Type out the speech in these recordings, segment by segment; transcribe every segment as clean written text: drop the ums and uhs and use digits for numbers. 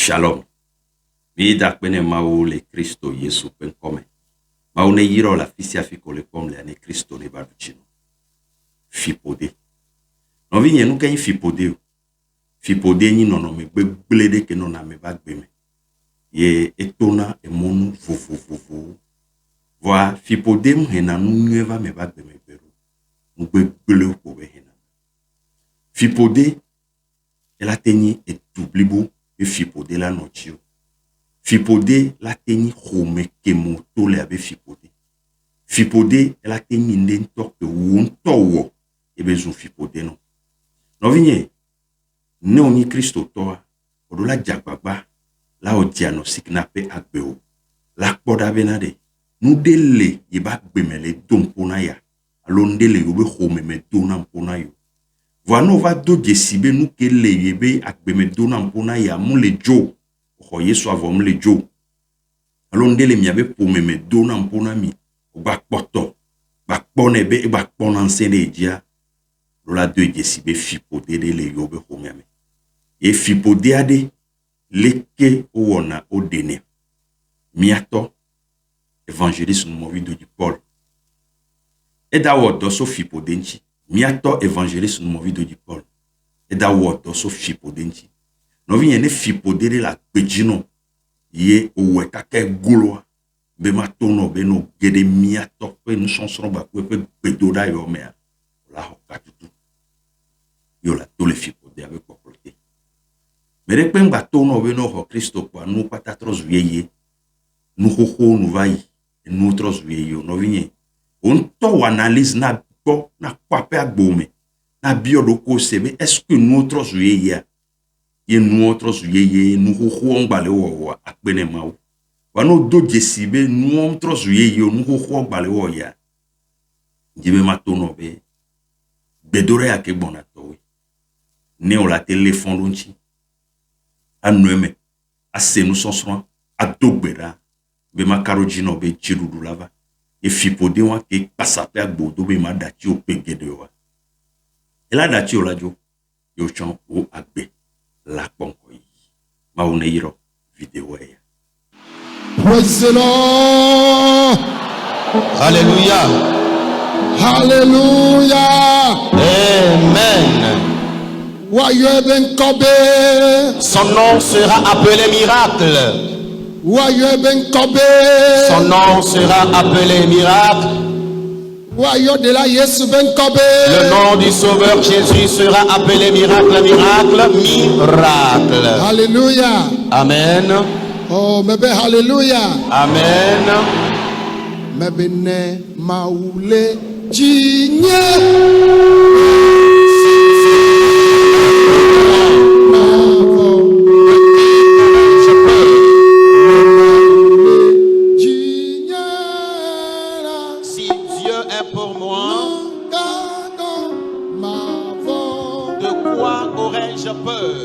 Shalom. Mi da kwene mau le Kristo Yesu pen kome. Mau ne yiro la fisia fiko le kom le ane Kristo ne babuchino. Fipode. No vi nye nou ken fipode ou. Fipode ni nono me blede ke nona me bagbe me. Ye etona e monu vovo. Voa fipode mu hena nou nyeva me bagbe me beru. Nou bleu kowe hena. Fipode ela teni e tublibo e fipode la nochio. Fipode la teni home kemo tole abe fipode. Fipode la teni nden toke won towo ebe zon fipode no. No vinye ne oni Kristo toa odo la jagbagba la odiano siknape agbeo. La kpoda benade nu dele yeba gbemele dompona ya. Alondele yobe home me dona mpona yo. Vano va do jesibe nou ke le yebe akbeme dona mpona ya moun le jo. Ho yesu avom le jo. Alondele mi abe pome me dona mpona mi. O bak poto. Bak pone be e bak ponan sene edia. Lola do jesibe fipode de le yobe home ame. E fipode ade leke o wona o dene. Miato evangeliste nou movido di Paul. E da wodo so fipode nchi. Miato evangeliste nou movido di Paul. E da wodo so fipode nchi. No vi ne fipode de la pejino. Ye owe kake gulo. Be matono be no gede miato. Pe nou chanson ba pe pedoda yo mea. La hokatutu. Yo la tole fipode ave koplote. Mere pe mba tono be no ho Kristo kwa nou patatros vieye. Nou ho nou vai. E nou tros vieye. No vi on to analyse na ko na kwape agbome. Na biodoko sebe. Est-ce que nou tros vieye? Ye nou otros yeye nou ho ngbale wo akbene mawo. Wano do jesibe nou otros yeye nou ho ngbale wo ya. Jibe matono be. Bedore ake bonato we. Ne o la téléphone lonchi. Anweme. Ase nou sonsran. Adogbera. Be makarojino be chirudu lava. E fipode wan ke pasape agbodo be ma dati o pegede wa. E la dati o la jo. Yo chan o agbe. La ponkoyi. Mauneyiro vidéo ya. Praise the Lord. Alléluia. Hallelujah. Amen. Wayo ben kobe. Son nom sera appelé miracle. Wayo ben kobe. Son nom sera appelé miracle. Wayo de la Yesu ben kobe. Le nom du Sauveur Jésus sera appelé miracle, miracle, miracle. Hallelujah. Amen. Oh, mebe hallelujah. Amen. Mebe ne maule jinye. Si Dieu est pour moi, de quoi aurais-je peur?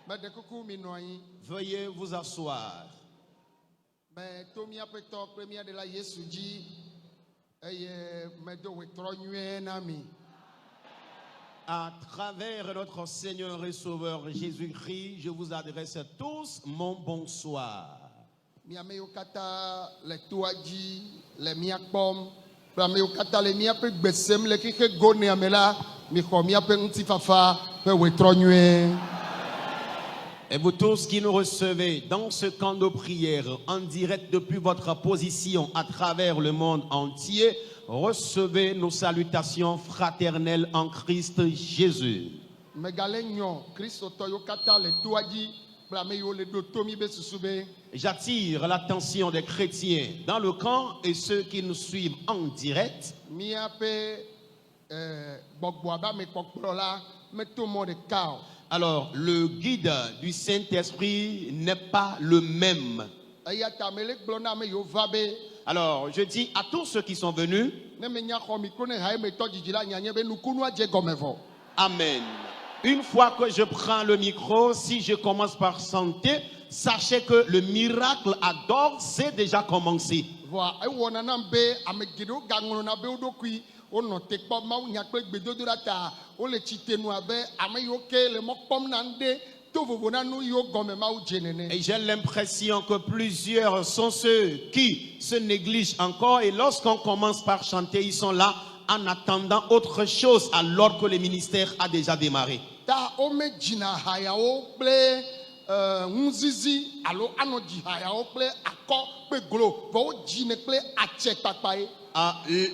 Mede kuku mi nɔ anyi. Veuillez vous asseoir. Mɛ to míaƒe tɔ kple mía de la Yesu dzi eye medo wetrɔ nyuie na mi. À travers notre Seigneur et Sauveur Jésus-Christ, je vous adresse à tous mon bonsoir. Mi ame yiwo katã le toa dzi le mía kpɔm kple ame yiwo katã le míaƒe gbe sem le xixe gonea me la mi xɔ míaƒe ŋutifafa ƒe wetrɔ nyuie. Et vous tous qui nous recevez dans ce camp de prière en direct depuis votre position à travers le monde entier, recevez nos salutations fraternelles en Christ Jésus. Megale nyɔ kristotɔ yiwo katã le toa dzi kple ame yiwo le ɖo to mi be susu be. J'attire l'attention des chrétiens dans le camp et ceux qui nous suivent en direct. Míaƒe gbɔgbɔa be ame kpɔkplɔ la meto mɔ ɖeka o. Alors, le guide du Saint-Esprit n'est pas le même. Eya ta me le gblɔ na ame yiwo va be. Alors, je dis à tous ceux qui sont venus, Ne me nya xɔ mikro ne ha emetɔ dzidzi la nyanya be nukunua dze gɔme vɔ. Amen. Une fois que je prends le micro, si je commence par chanter, sachez que le miracle à d'ores est déjà commencé. Voa ewɔna nam be ame geɖewo gaŋlɔna be wo ɖokui wonɔ te kpɔm mawu nya kple gbedodoɖa ta wole tsitenu abe ame yiwo ke le mɔ kpɔm na ŋɖe to vovo na nu yiwo gɔme mawu dze nene. Et j'ai l'impression que plusieurs sont ceux qui se négligent encore et lorsqu'on commence par chanter, ils sont là en attendant autre chose alors que le ministère a déjà démarré. Ta wome dzina hayawo kple ŋuzizi alo anɔ dzi hayawo kple akɔ kple glo vɔ wo dzine kple atse kpakpa ye.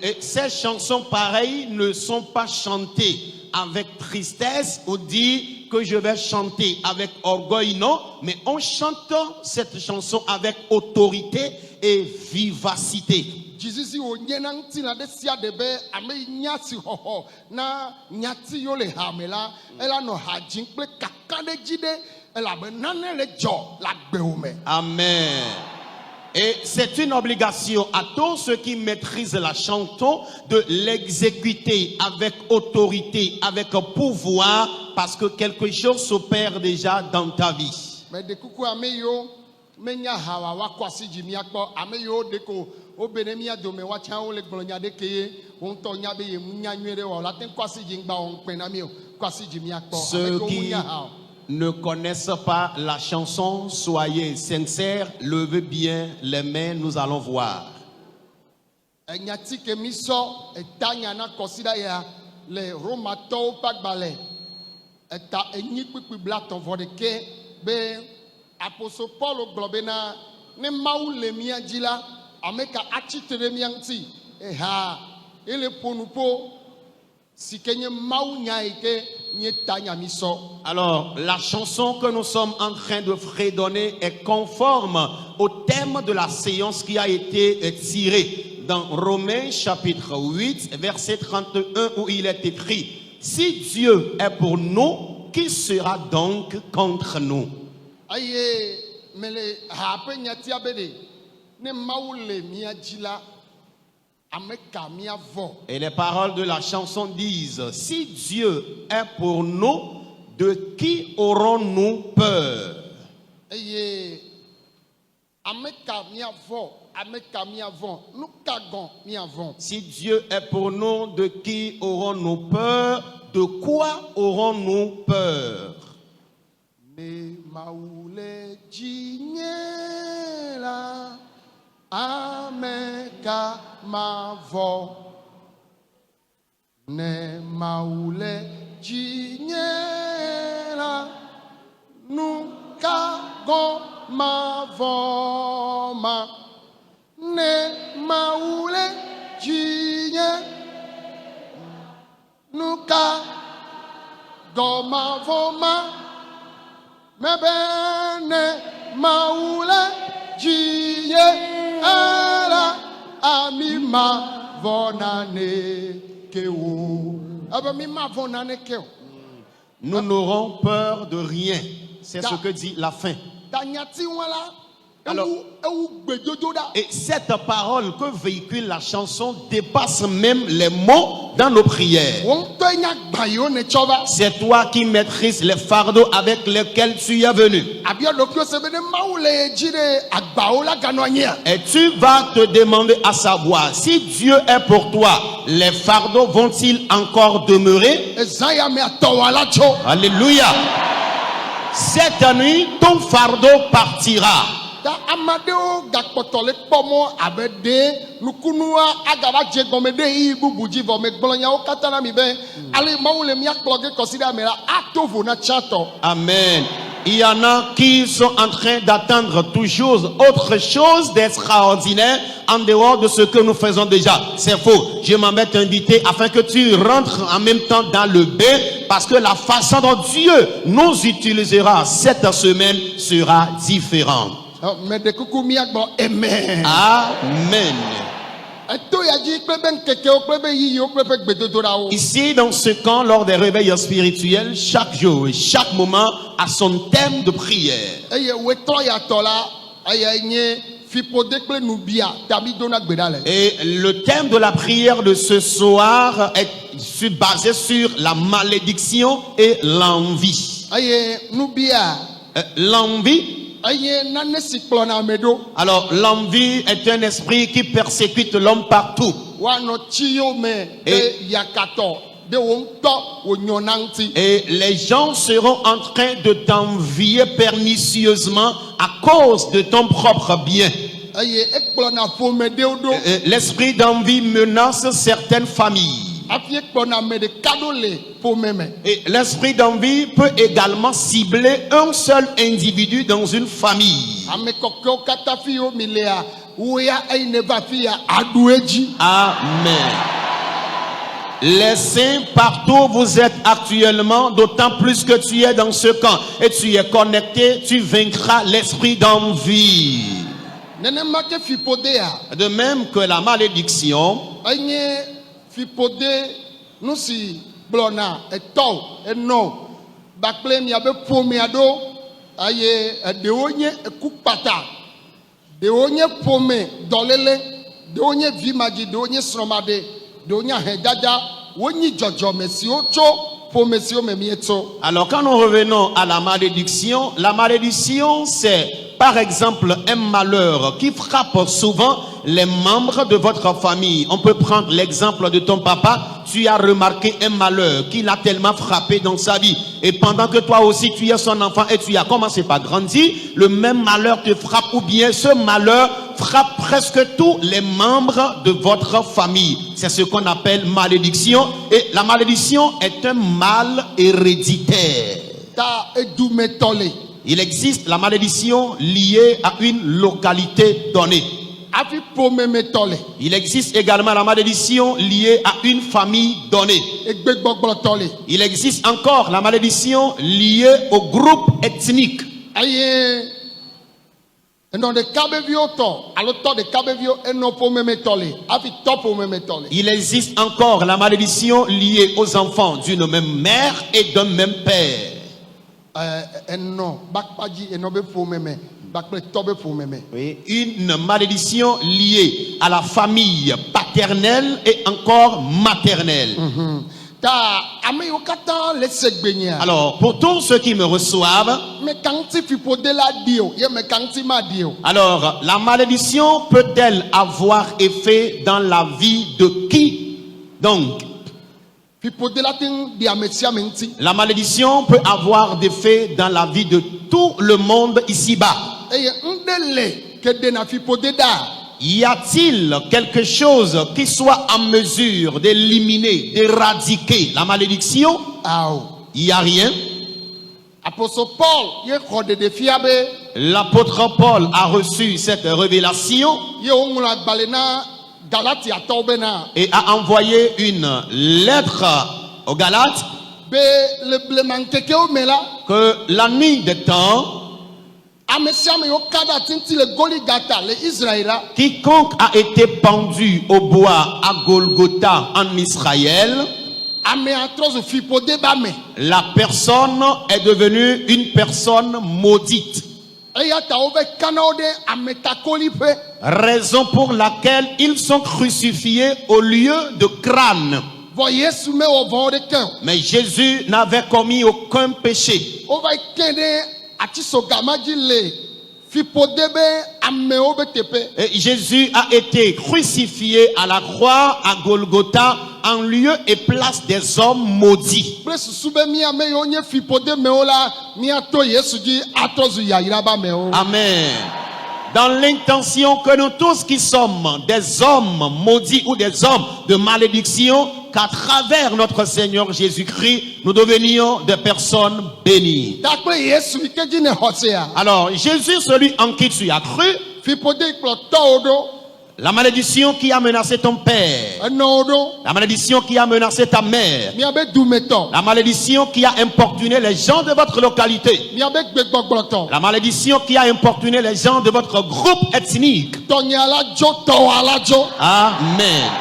Et ces chansons pareilles ne sont pas chantées avec tristesse ou dit que je vais chanter avec orgueil, non, mais on chante cette chanson avec autorité et vivacité. Dzizizi wo nye na ŋutilã ɖe sia ɖe be ame yi nya si xɔxɔ na nyati yiwo le hame la ela nɔ ha dzim kple kaka ɖe dzi ɖe elabe nane le dzɔ le agbewo me. Amen. Et c'est une obligation à tous ceux qui maîtrisent la chanson de l'exécuter avec autorité, avec pouvoir, parce que quelque chose s'opère déjà dans ta vie. Mais de kuku ame yiwo menya hawa woakɔ asi dzi miakpɔ ame yiwo de ko wobe ɖe mía dome woatsã wole gblɔ nya ɖeke ye wo ŋutɔ nya be yemu nya nyuie ɖe wɔ la te kɔ asi dzi ŋgba wɔ ŋukpe na mi o kɔ asi dzi miakpɔ ame Ceux kewo qui nya ha o. ne connaissent pas la chanson, soyez sincères, levez bien les mains, nous allons voir. Enyati ke mi sɔ eta nya na kɔsiɖa ya le Romatɔwo ƒe agbalẽ eta enyi kpikpi blatɔ vɔ ɖeke be apostol Paulo gblɔ bena ne Mawu le mía dzi la ame ka atsitre ɖe mía ŋuti eha ele ƒonu ƒo si ke nye Mawu nya yi ke nye ta nya mi sɔ. Alors, la chanson que nous sommes en train de fredonner est conforme au thème de la séance qui a été tirée dans Romains chapitre 8, verset 31, où il est écrit: si Dieu est pour nous, qui sera donc contre nous? Aye mele ha ƒe nyatia be ɖe ne Mawu le mía dzi la ame ka mía vɔ. Et les paroles de la chanson disent: si Dieu est pour nous, de qui aurons-nous peur? Eye ame ka mía vɔ, ame ka mía vɔ, nu ka gɔn mía vɔ. Si Dieu est pour nous, de qui aurons-nous peur? De quoi aurons-nous peur? Ne Mawu le dzi nye la ame ka ma vɔ. Ne Mawu le dzi nye la nu ka gɔn ma vɔ ma. Ne Mawu le dzi nye nu ka gɔn ma vɔ ma. Mebe ne Mawu le dzi nye la ami ma vɔ nane ke wo. Ebe mi ma vɔ nane ke o. Nous n'aurons peur de rien. C'est ce que dit la fin. Ta nyati wɔn la Alors, ewu gbedodo da. et cette parole que véhicule la chanson dépasse même les mots dans nos prières. Won to nya gba yo ne chova. C'est toi qui maîtrises les fardeaux avec lesquels tu es venu. Abia dokyo se be ne mawu le jire agba o la gano anya. Et tu vas te demander à savoir, si Dieu est pour toi, les fardeaux vont-ils encore demeurer? Ezaya me atowala cho. Alléluia. Cette nuit, ton fardeau partira. Da amadeo gakpoto le pomo abede nukunua agaba je gomede yi bubuji vo me gbolonya o katana mi be ale mawu le mi akloge consider me la atovo na chato. Amen. Il y en a qui sont en train d'attendre toujours autre chose d'extraordinaire en dehors de ce que nous faisons déjà. C'est faux. Je m'en vais t'inviter afin que tu rentres en même temps dans le bain, parce que la façon dont Dieu nous utilisera cette semaine sera différente. Mais de kuku mi agbo amen. Amen. Eto ya ji pe ben keke o pe be yi o pe pe gbedodo ra o. Ici, dans ce camp, lors des réveils spirituels, chaque jour et chaque moment a son thème de prière. Eye we to ya to la eye nye fipode pe nubia tabi dona gbedale. Et le thème de la prière de ce soir est basé sur la malédiction et l'envie. Eye nubia L'envie. eye nane si klona medo. Alors, l'envie est un esprit qui persécute l'homme partout. Wa no chiyo me Et- de yakato de won to wo nyonanti. Et les gens seront en train de t'envier pernicieusement à cause de ton propre bien. Eye ekplona fo me de odo. L'esprit d'envie menace certaines familles. Afi ekplona me de kado le fo meme. Et l'esprit d'envie peut également cibler un seul individu dans une famille. Ame kokko kata fi o mi le a wo ya eye ne va fi ya adu eji. Amen. Les saints, partout où vous êtes actuellement, d'autant plus que tu es dans ce camp et tu es connecté, tu vaincras l'esprit d'envie. Nene ma ke fipode ya. De même que la malédiction, Enye fipode nu si blona eto eno bakple mi abe pome ado aye de onye ekupata de onye pome dolele de onye vimaji de onye sromade de onye hedada wonyi jojo mesi ocho pome si o memi eto. alors quand nous revenons à la malédiction c'est par exemple un malheur qui frappe souvent les membres de votre famille. On peut prendre l'exemple de ton papa. Tu as remarqué un malheur qui l'a tellement frappé dans sa vie. Et pendant que toi aussi tu es son enfant et tu as commencé par grandir, le même malheur te frappe, ou bien ce malheur frappe presque tous les membres de votre famille. C'est ce qu'on appelle malédiction. Et la malédiction est un mal héréditaire. Ta edume tole. Il existe la malédiction liée à une localité donnée. Afi pome me tole. Il existe également la malédiction liée à une famille donnée. Egbegbogbo tole. Il existe encore la malédiction liée au groupe ethnique. Aye eno de kabevio to alo to de kabevio eno pome me tole. Afi to pome me tole. Il existe encore la malédiction liée aux enfants d'une même mère et d'un même père. Eno bakpaji eno be pome me bakple to be pome me. Oui, une malédiction liée à la famille paternelle et encore maternelle. Ta ame yo kata le segbenya. Alors, pour tous ceux qui me reçoivent, Me kanti fipode la dio, ye me kanti ma dio. alors, la malédiction peut-elle avoir effet dans la vie de qui? Donc, Fipode la ting di amesia menti. la malédiction peut avoir d'effet dans la vie de tout le monde ici-bas. Eye ndele ke de na fipode da. Y a-t-il quelque chose qui soit en mesure d'éliminer, d'éradiquer la malédiction? Aou. Il n'y a rien. Apostle Paul ye khode de fiabe. L'apôtre Paul a reçu cette révélation Ye onula balena Galati atobena. et a envoyé une lettre aux Galates Be le blemanke o mela. que la nuit des temps, Amesia me yo kada tinti le Goligata le Israëla. quiconque a été pendu au bois à Golgotha en Israël, Ame atrozo fipode ba me. la personne est devenue une personne maudite. eya ta wove kana wo ɖe ametakoliƒe. Raison pour laquelle ils sont crucifiés au lieu de crâne. Vɔ Yesu mewɔ vɔ ɖeke o. Mais Jésus n'avait commis aucun péché. Wova ke ɖe atisogama dzi le fiƒode be amewo be teƒe. Et Jésus a été crucifié à la croix à Golgotha en lieu et place des hommes maudits. Kple susu be mi ame yiwo nye fiƒode mewo la miato Yesu dzi atrɔ zu yayra ba mewo. Amen. Dans l'intention que nous tous qui sommes des hommes maudits ou des hommes de malédiction, qu'à travers notre Seigneur Jésus-Christ, nous devenions des personnes bénies. Takple Yesu yi ke dzi ne xɔ sea. Alors, Jésus, celui en qui tu as cru, Fiƒode kplɔtɔwo ɖo. la malédiction qui a menacé ton père, Enɔwo ɖo. la malédiction qui a menacé ta mère, Miabe dumetɔ. la malédiction qui a importuné les gens de votre localité, Miabe gbegbɔgblɔtɔ. la malédiction qui a importuné les gens de votre groupe ethnique. Tɔnye ala dzo, tɔwɔ ala dzo. Amen.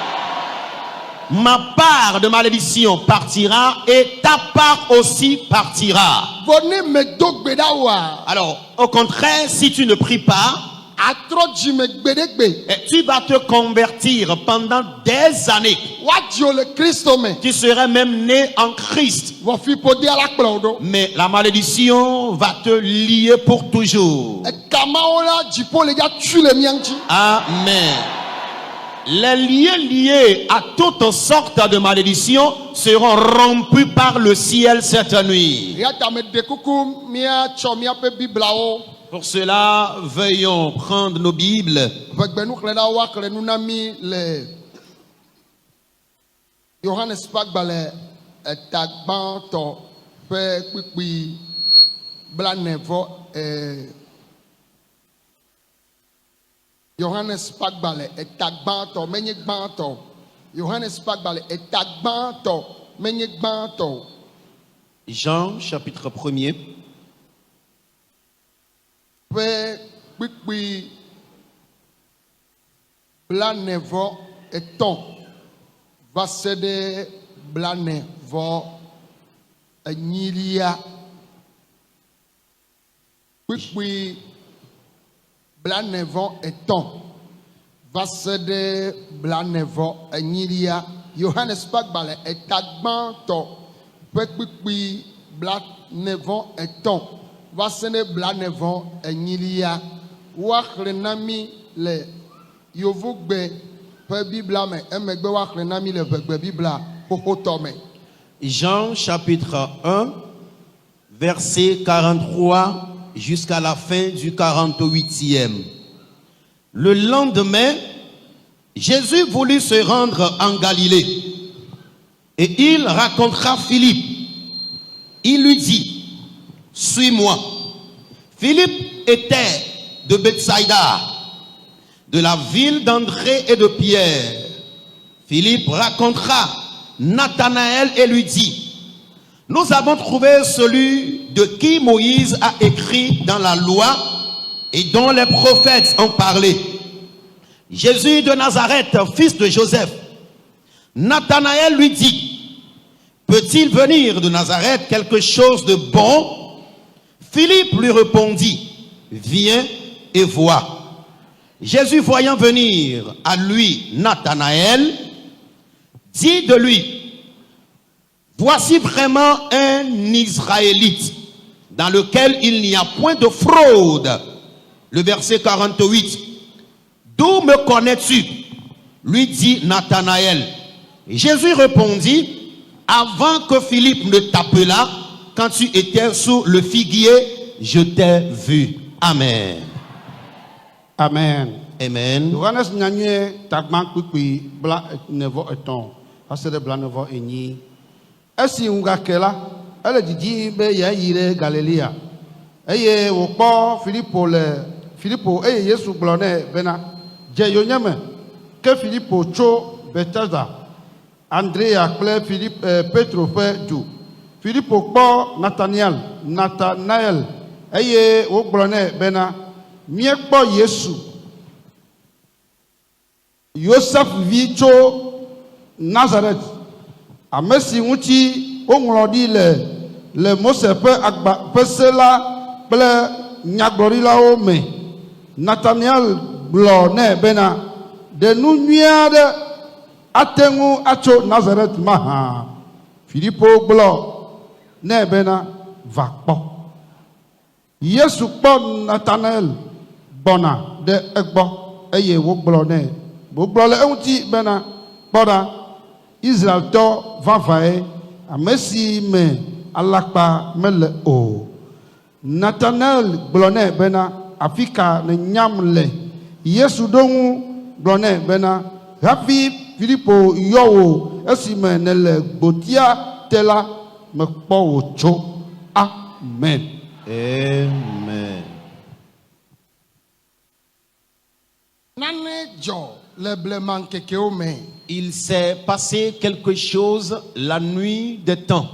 Ma part de malédiction partira et ta part aussi partira. Vɔ ne medo gbe ɖa woa, Alors, au contraire, si tu ne pries pas, atrɔ dzime gbe ɖe gbe. tu vas te convertir pendant des années. Woadzi wo le Kristo me. Tu serais même né en Christ. Vɔ fiƒode ala kplɔ wo ɖo. Mais la malédiction va te lier pour toujours. Ekamawo la dziƒo le dza tui le mia ŋuti. Amen. Les liens liés à toutes sortes de malédictions seront rompus par le ciel cette nuit. Ya ta me de kuku miatsɔ miaƒe biblawo. Pour cela, veuillons prendre nos Bibles Vegbenuxlẽla woaxlẽ nu na mi le Yohanes ƒe agbalẽ eta gbãtɔ ƒe kpikpi blanevɔ Yohanes ƒe agbalẽ eta gbãtɔ menye gbãtɔ. Yohanes ƒe agbalẽ eta gbãtɔ menye gbãtɔ. Jean, chapitre 1er. Ƒe kpikpi blanevɔ etɔ̃ va se ɖe blanevɔ enyilia. Kpikpi blanevɔ etɔ̃ va se ɖe blanevɔ enyilia. Yohanes ƒe agbalẽ eta gbãtɔ ƒe kpikpi blanevɔ etɔ̃ va se ɖe blanevɔ enyilia. Woaxlẽ na mi le Yevugbe ƒe Biblia me. Emegbe woaxlẽ na mi le Ʋegbe Biblia xoxotɔ me. Jean, chapitre 1, verset 43 jusqu'à la fin du 48e. Le lendemain, Jésus voulut se rendre en Galilée et il rencontra Philippe. Il lui dit: suis-moi. Philippe était de Bethsaïda, de la ville d'André et de Pierre. Philippe rencontra Nathanaël et lui dit: nous avons trouvé celui de qui Moïse a écrit dans la loi et dont les prophètes ont parlé, Jésus de Nazareth, fils de Joseph. Nathanaël lui dit: peut-il venir de Nazareth quelque chose de bon? Philippe lui répondit: viens et vois. Jésus, voyant venir à lui Nathanaël, dit de lui: voici vraiment un Israélite dans lequel il n'y a point de fraude. Le verset 48. D'où me connais-tu? Lui dit Nathanaël. Jésus répondit: avant que Philippe ne t'appelât, quand tu étais sous le figuier, je t'ai vu. Amen. Amen. Amen. Yohanes nyanyue tagbã kpikpi blanevɔ etɔ̃ va se ɖe blanevɔ enyi. Esi ŋu gake la, ele didim be yeayi ɖe Galilea eye wòkpɔ Filipo eye Yesu gblɔ nɛ bena dze yonyeme. Ke Filipo tso Bethesda, Andrea kple Petro ƒe du. Filipo kpɔ Nathanael eye wògblɔ nɛ bena míekpɔ Yesu, Yosef vi tso Nazaret, ame si ŋuti woŋlɔ ɖi le Mose ƒe se la kple nyagblɔɖilawo me. Nathaniel gblɔ nɛ bena ɖe nu nyui aɖe ate ŋu atso Nazaret mahã. Filipo gblɔ nɛ bena va kpɔ. Yesu kpɔ Nathaniel gbɔna ɖe egbɔ eye wogblɔ nɛ. Wogblɔ le eŋuti bena kpɔɖa Israeltɔ vavãe ame si me alakpa mele o. Nathaniel gblɔ nɛ bena afi ka ne nyam le. Yesu ɖo ŋu gblɔ nɛ bena hafi Filipo yɔ wò esime nele gbotia te la mekpɔ wò tso. Amen. Amen. Nane dzɔ le blema ŋkekewo me. Il s'est passé quelque chose la nuit des temps.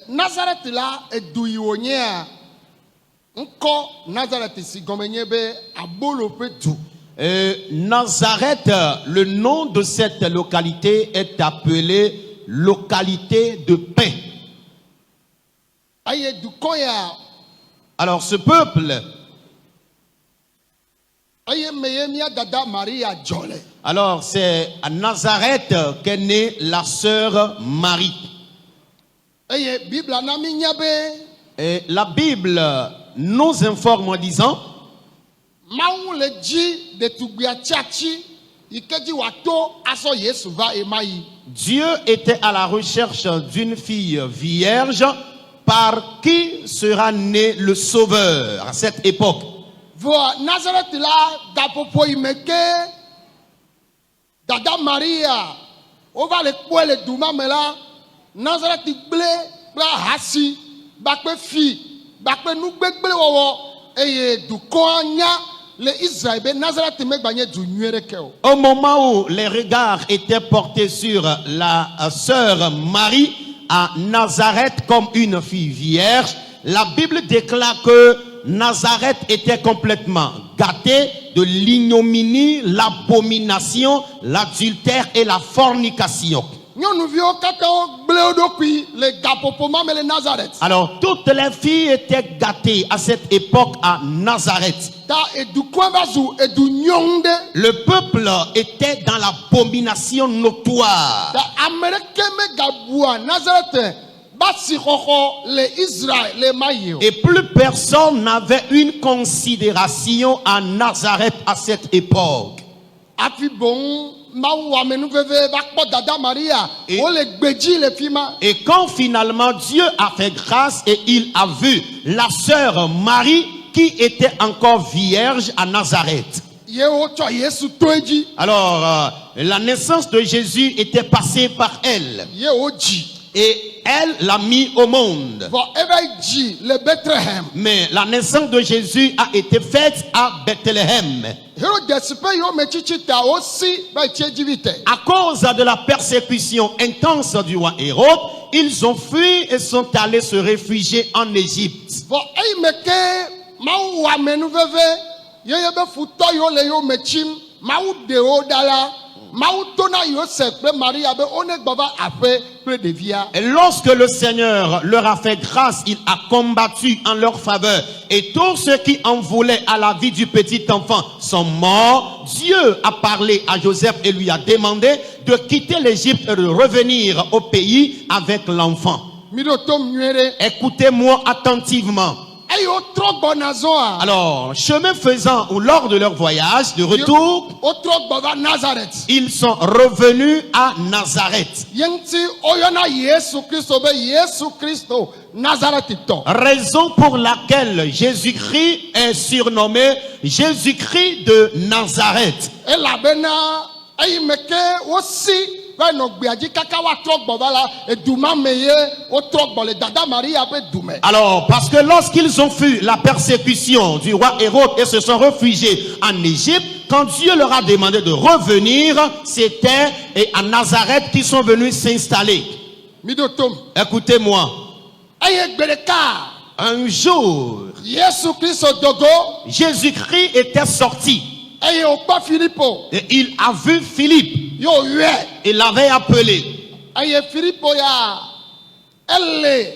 Nazareth la edu yi wònyea ŋkɔ Nazareth si gɔme nye be abolo ƒe du. Nazareth, le nom de cette localité est appelé localité de paix. Eye dukɔ ya Alors ce peuple, eye meye mia dada Maria dzɔ le. alors c'est à Nazareth qu'est née la sœur Marie. Eye Bibla na mi nya be Et la Bible nous informe en disant Mawu le dzi ɖetugbia tsatsi yi ke dzi wòato asɔ Yesu va ema yi. Dieu était à la recherche d'une fille vierge par qui sera né le Sauveur à cette époque. Voa Nazareth la gaƒoƒo yi me ke dada Maria wova le kpɔe le du ma me la, Nazareth gble kple ahasi bakpe fi bakpe nugbegble wɔwɔ eye dukɔa nya le Israël be Nazareth me gbanye du nyui ɖeke o. Au moment où les regards étaient portés sur la sœur Marie à Nazareth comme une fille vierge, la Bible déclare que Nazareth était complètement gâté de l'ignominie, l'abomination, l'adultère et la fornication. Nyɔnuviwo katã gble wo ɖokui le gaƒoƒo ma me le Nazareth. Alors toutes les filles étaient gâtées à cette époque à Nazareth. Ta edukɔa va zu edu nyɔnu ɖe. Le peuple était dans l'abomination notoire. Ta ame ɖeke megabua Nazareth ba si xɔxɔ le Israël le ma yi o. Et plus personne n'avait une considération à Nazareth à cette époque. Afi boŋ Mawu amenuveve va kpɔ dada Maria wole gbedzi le fi ma. Et quand finalement Dieu a fait grâce et il a vu la sœur Marie qui était encore vierge à Nazareth. Ye wotsɔ Yesu to edzi. Alors la naissance de Jésus était passée par elle. Ye wodzi. Et elle l'a mis au monde. Vɔ eva dzi le Bethlehem. Mais la naissance de Jésus a été faite à Bethléem. Hérodès pe yiwo me tsitsi ta wosi va tsi edzi vite. À cause de la persécution intense du roi Hérode, ils ont fui et sont allés se réfugier en Égypte. Vɔ eyi me ke Mawu wɔ amenuveve yeye be futɔ yiwo le yiwo me tsim Mawu ɖe wo ɖa la. Mawu to na Yosef kple Maria be one gbɔ va aƒe kple ɖevia. Et lorsque le Seigneur leur a fait grâce, il a combattu en leur faveur. Et tous ceux qui en voulaient à la vie du petit enfant sont morts. Dieu a parlé à Joseph et lui a demandé de quitter l'Égypte et de revenir au pays avec l'enfant. Mi ɖo tom nyuie ɖe. Écoutez-moi attentivement. Eye wotrɔ gbɔna zɔa. Alors, chemin faisant ou lors de leur voyage de retour, Wotrɔ gbɔ va Nazareth. ils sont revenus à Nazareth. Ye ŋuti woyɔna Yesu Kristo be Yesu Kristo Nazaretitɔ. Raison pour laquelle Jésus-Christ est surnommé Jésus-Christ de Nazareth. Elabena eyi me ke wosi be nɔ gbea dzi kaka woatrɔ gbɔ va la eduma me ye wotrɔ gbɔ le dada Maria be dume. Alors, parce que lorsqu'ils ont fui la persécution du roi Hérode et se sont réfugiés en Égypte, quand Dieu leur a demandé de revenir, c'était à Nazareth qu'ils sont venus s'installer. Mi ɖo tom. Écoutez-moi, Eye gbe ɖeka un jour, Yesu Kristo dogo Jésus-Christ était sorti eye wokpɔ Filipo et il a vu Philippe. ye woyɔe. Il l'avait appelé. Eye Filipo ya ele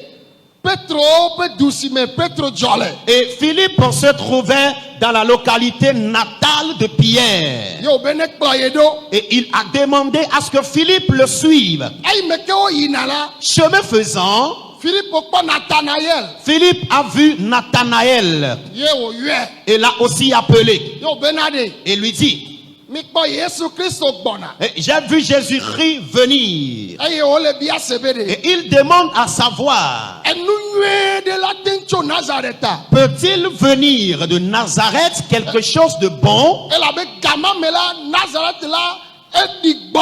Petro peut doucement, Petro Jolé. Et Philippe se trouvait dans la localité natale de Pierre. Yo benek ployedo. Et il a demandé à ce que Philippe le suive. Aïe mekeo yinala. Chemin faisant, Philippe okpa Nathanaël. Philippe a vu Nathanaël Ye o yue. et l'a aussi appelé Yo benade. et lui dit, Mikpo Yesu Christ okbona. j'ai vu Jésus-Christ venir. Aïe o le bia sebede. Et il demande à savoir, Et nous yue de la tencho Nazareth. peut-il venir de Nazareth quelque chose de bon? Elle avait gamma mela Nazareth là. Et digbo.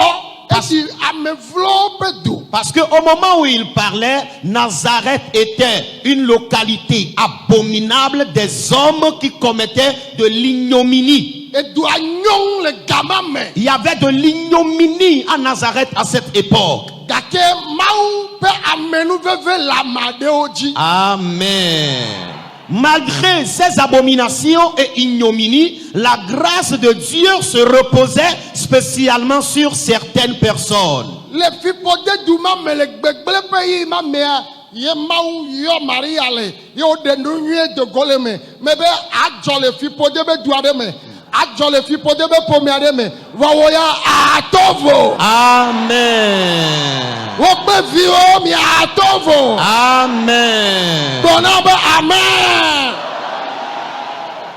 Et si amevlo pedou. Parce qu'au moment où il parlait, Nazareth était une localité abominable des hommes qui commettaient de l'ignominie. Et doit nyong le gamma me. Il y avait de l'ignominie à Nazareth à cette époque. Gake maou pe amenu veve la made oji. Amen. Malgré ces abominations et ignominies, la grâce de Dieu se reposait spécialement sur certaines personnes. Le fipode douma me le gbegbele pe yi ma mea. Ye maou yo Maria le. Yo de nou nye de gole me. Me be adjo le fipode be douade me. Adjo le fipode be pomiade me. Wawoya atovo. Amen. Wokbe vio mi atovo. Amen. Bonambe amen.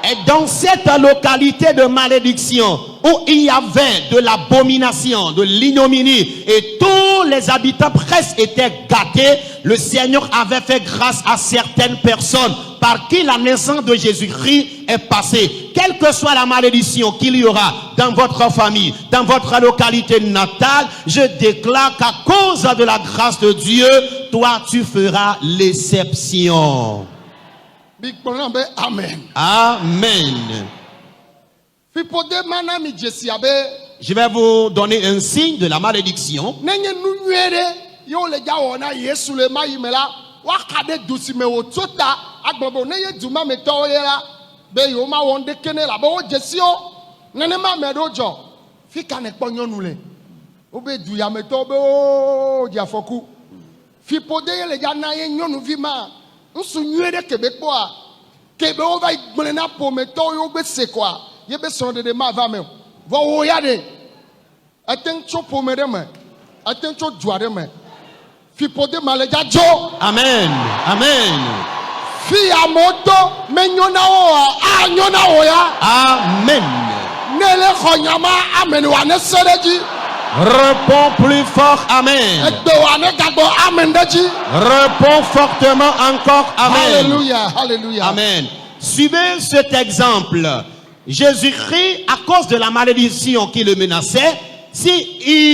Et dans cette localité de malédiction où il y avait de l'abomination, de l'ignominie et tous les habitants presque étaient gâtés, le Seigneur avait fait grâce à certaines personnes par qui la naissance de Jésus-Christ est passée. Quelle que soit la malédiction qu'il y aura dans votre famille, dans votre localité natale, je déclare qu'à cause de la grâce de Dieu, toi tu feras l'exception. Big bonambe amen. Amen. Fipode mana mi jesi abe. Je vais vous donner un signe de la malédiction. Nenye nou nyere. Yo le ja wona Yesu le ma yimela. Wakade dusi me wotota. Agbobo nenye duma me to yela. Be yo ma wonde kene la. Be o jesi o. Nene ma me dojo. Fika ne kponyo nou le. Obe du ya me to be o diafoku. Fipode le ja na ye nyonu vi ma. Nsu nyere kebekpo a. Kebe o va igblena po me to yo be se kwa. Ye be sonde de ma va me. Vo o ya de. Aten cho po me de me. Aten cho dua de me. Fipode maleja jo. Amen. Amen. Fi amoto me nyona o a nyona o ya. Amen. Nele khonyama amen wa ne sereji. Réponds plus fort. Amen. Egbe wa ne gagbo amen deji. Réponds fortement encore. Amen. Alléluia, alléluia. Amen. Suivez cet exemple. Jésus-Christ, à cause de la malédiction qui le menaçait,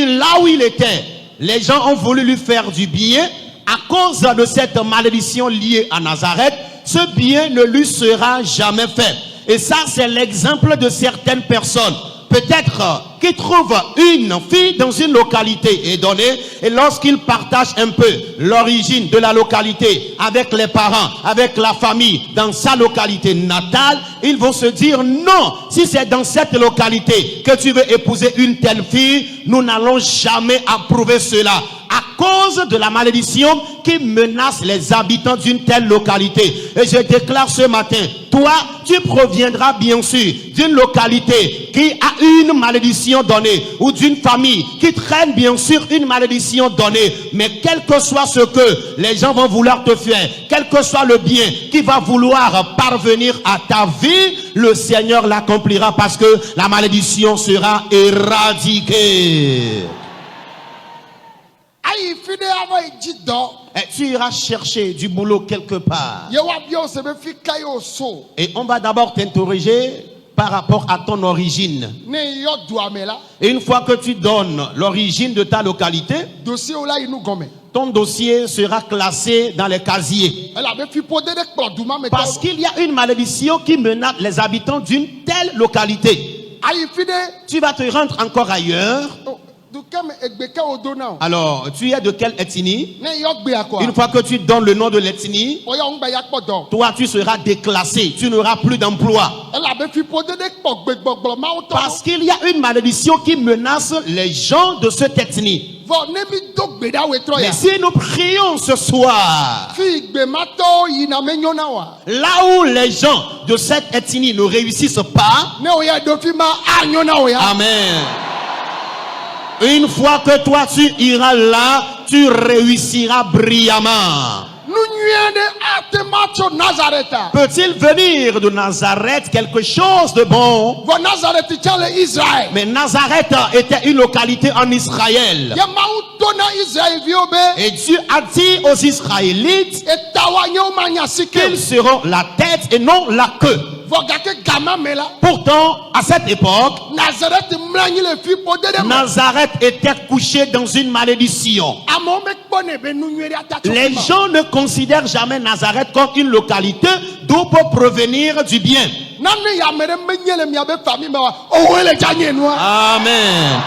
là où il était, les gens ont voulu lui faire du bien. À cause de cette malédiction liée à Nazareth, ce bien ne lui sera jamais fait. Et ça, c'est l'exemple de certaines personnes. Peut-être qui trouvent une fille dans une localité donnée, et lorsqu'ils partagent un peu l'origine de la localité avec les parents, avec la famille, dans sa localité natale, ils vont se dire non, si c'est dans cette localité que tu veux épouser une telle fille, nous n'allons jamais approuver cela. À cause de la malédiction qui menace les habitants d'une telle localité. Et je déclare ce matin, toi, tu proviendras bien sûr d'une localité qui a une malédiction donnée, ou d'une famille qui traîne bien sûr une malédiction donnée. Mais quel que soit ce que les gens vont vouloir te faire, quel que soit le bien qui va vouloir parvenir à ta vie, le Seigneur l'accomplira parce que la malédiction sera éradiquée. Aïe fide ava jido. Et tu iras chercher du boulot quelque part. Ye wa bio se be fi kayo so. Et on va d'abord t'interroger par rapport à ton origine. Ne yo douamela. Et une fois que tu donnes l'origine de ta localité, Dossier ola inu gome. ton dossier sera classé dans les casiers. Elle avait fi pode de kplo duma me. Parce qu'il y a une malédiction qui menace les habitants d'une telle localité. Aïe fide. Tu vas te rendre encore ailleurs. Dukeme egbeke odona. Alors, tu es de quelle ethnie? Ne yogbe akwa. Une fois que tu donnes le nom de l'ethnie, Oya ongba yakpodo. toi, tu seras déclassé. Tu n'auras plus d'emploi. Ela be fi pode de kpogbegbogbo ma oto. Parce qu'il y a une malédiction qui menace les gens de cette ethnie. Vo ne mi dogbe da wetro Mais ya. si nous prions ce soir, Fi igbe mato yina me nyona wa. là où les gens de cette ethnie ne réussissent pas, Ne oya do fi ma anyona oya. amen. Une fois que toi tu iras là, tu réussiras brillamment. Nu nyuende atemacho Nazareta. Peut-il venir de Nazareth quelque chose de bon? Vo Nazareth chale Israël. Mais Nazareth était une localité en Israël. Ye ma utona Israël viobe. Et Dieu a dit aux Israélites Etawa nyo manya sike. qu'ils seront la tête et non la queue. Vo gake gama mela. Pourtant, à cette époque, Nazareth mlanyi le fi pode de ma. Nazareth était couché dans une malédiction. Amo me kpone be nu nyuende atacho. Les gens ne considèrent jamais Nazareth comme une localité d'où peut provenir du bien. Nane ya mere menyele miabe famille ma. Owele janye noa. Amen.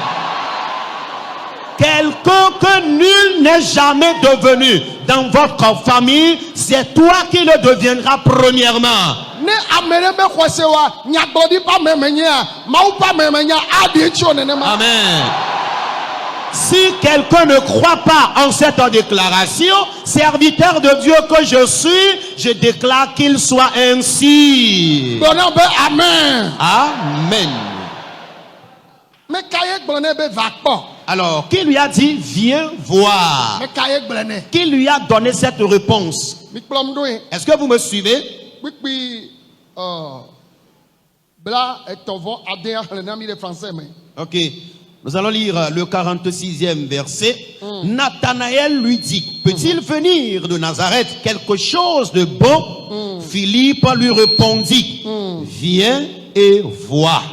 Quelqu'un que nul n'est jamais devenu dans votre famille, c'est toi qui le deviendras premièrement. Ne amere me kwese wa nyagbodi pa memenya. Mau pa memenya adi ncho nene ma. Amen. Si quelqu'un ne croit pas en cette déclaration, serviteur de Dieu que je suis, je déclare qu'il soit ainsi. Bonan be amen. Amen. Me kaye gbone be vakpo. Alors, qui lui a dit, viens voir? Me kaye gbone. Qui lui a donné cette réponse? Mi plom do Est-ce que vous me suivez? Pipi bla etovo adea lenami le français mais. Ok. Nous allons lire le 46e verset. Nathanaël lui dit, peut-il venir de Nazareth quelque chose de bon? Philippe lui répondit, viens et vois.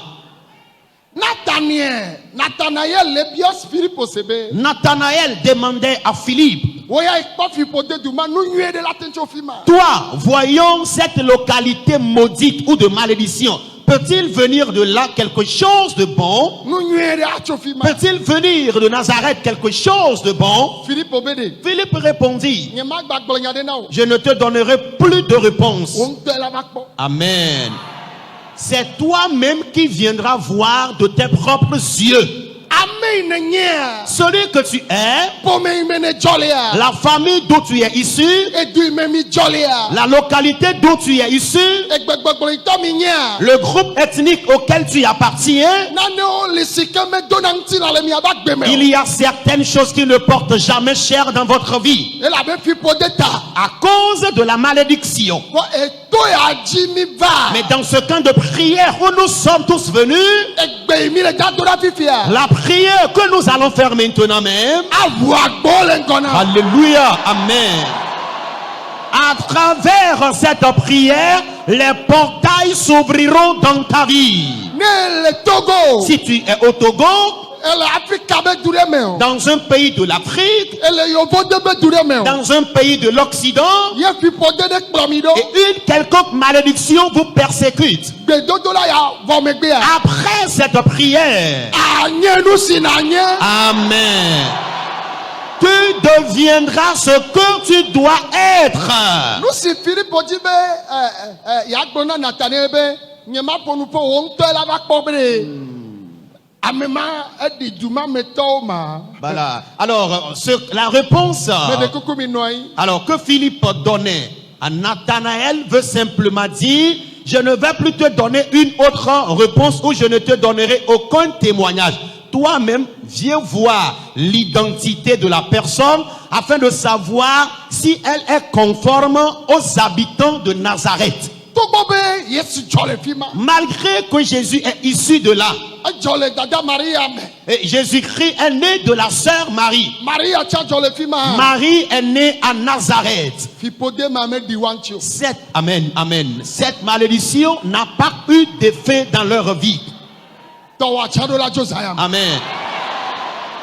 Nathanaël le bios Philippe osebe. Nathanaël demandait à Philippe, Oya ikpo fi pode du ma nu nyue de la tencho fima. toi, voyons cette localité maudite ou de malédiction. Peut-il venir de là quelque chose de bon? Nu nyue de acho fima. Peut-il venir de Nazareth quelque chose de bon? Philippe obede. Philippe répondit, Nye magba gbonyade na o. je ne te donnerai plus de réponse. On te la vakpo. Amen. C'est toi-même qui viendras voir de tes propres yeux. Amen nenye. Celui que tu es, Pome imene jolia. la famille d'où tu es issu, Edu imemi jolia. la localité d'où tu es issu, Egbegbegbo itomi nya. le groupe ethnique auquel tu appartiens, Nane o lisike me donanti na le miaba gbeme. il y a certaines choses qui ne portent jamais cher dans votre vie El abe fi pode ta. à cause de la malédiction. Ko eto ya jimi va. Mais dans ce camp de prière où nous sommes tous venus, Egbe imi le jadora fifia. la prière que nous allons faire maintenant même, Awu agbo le nkona. alléluia, amen. À travers cette prière, les portails s'ouvriront dans ta vie. Ne le Togo. Si tu es au Togo, El Afrika be dure me o. dans un pays de l'Afrique, El yobo de be dure me o. dans un pays de l'Occident, Ye fi pode de kplomido. et une quelconque malédiction vous persécute. Gbedodo la ya vomegbe ya. Après cette prière, Anye nu si na nye. amen, tu deviendras ce que tu dois être. Nu si Philippe odi be ya gbona Nathanael be nye ma ponu po wo ntɔ la va kpɔ be. Amema edi duma meto ma. Voilà. Alors, la réponse Me de kuku mi noi. alors que Philippe donnait à Nathanaël veut simplement dire, je ne vais plus te donner une autre réponse ou je ne te donnerai aucun témoignage. Toi-même, viens voir l'identité de la personne afin de savoir si elle est conforme aux habitants de Nazareth. Togbo be Yesu jɔ le fi ma. Malgré que Jésus est issu de là, Ejɔ le dada Maria me. et Jésus-Christ est né de la sœur Marie. Maria tsa jɔ le fi ma. Marie est née à Nazareth. Fi pode ma me di wantsi o. Amen, amen. Cette malédiction n'a pas eu d'effet dans leur vie. Tɔwa tsa do la Josiah. Amen.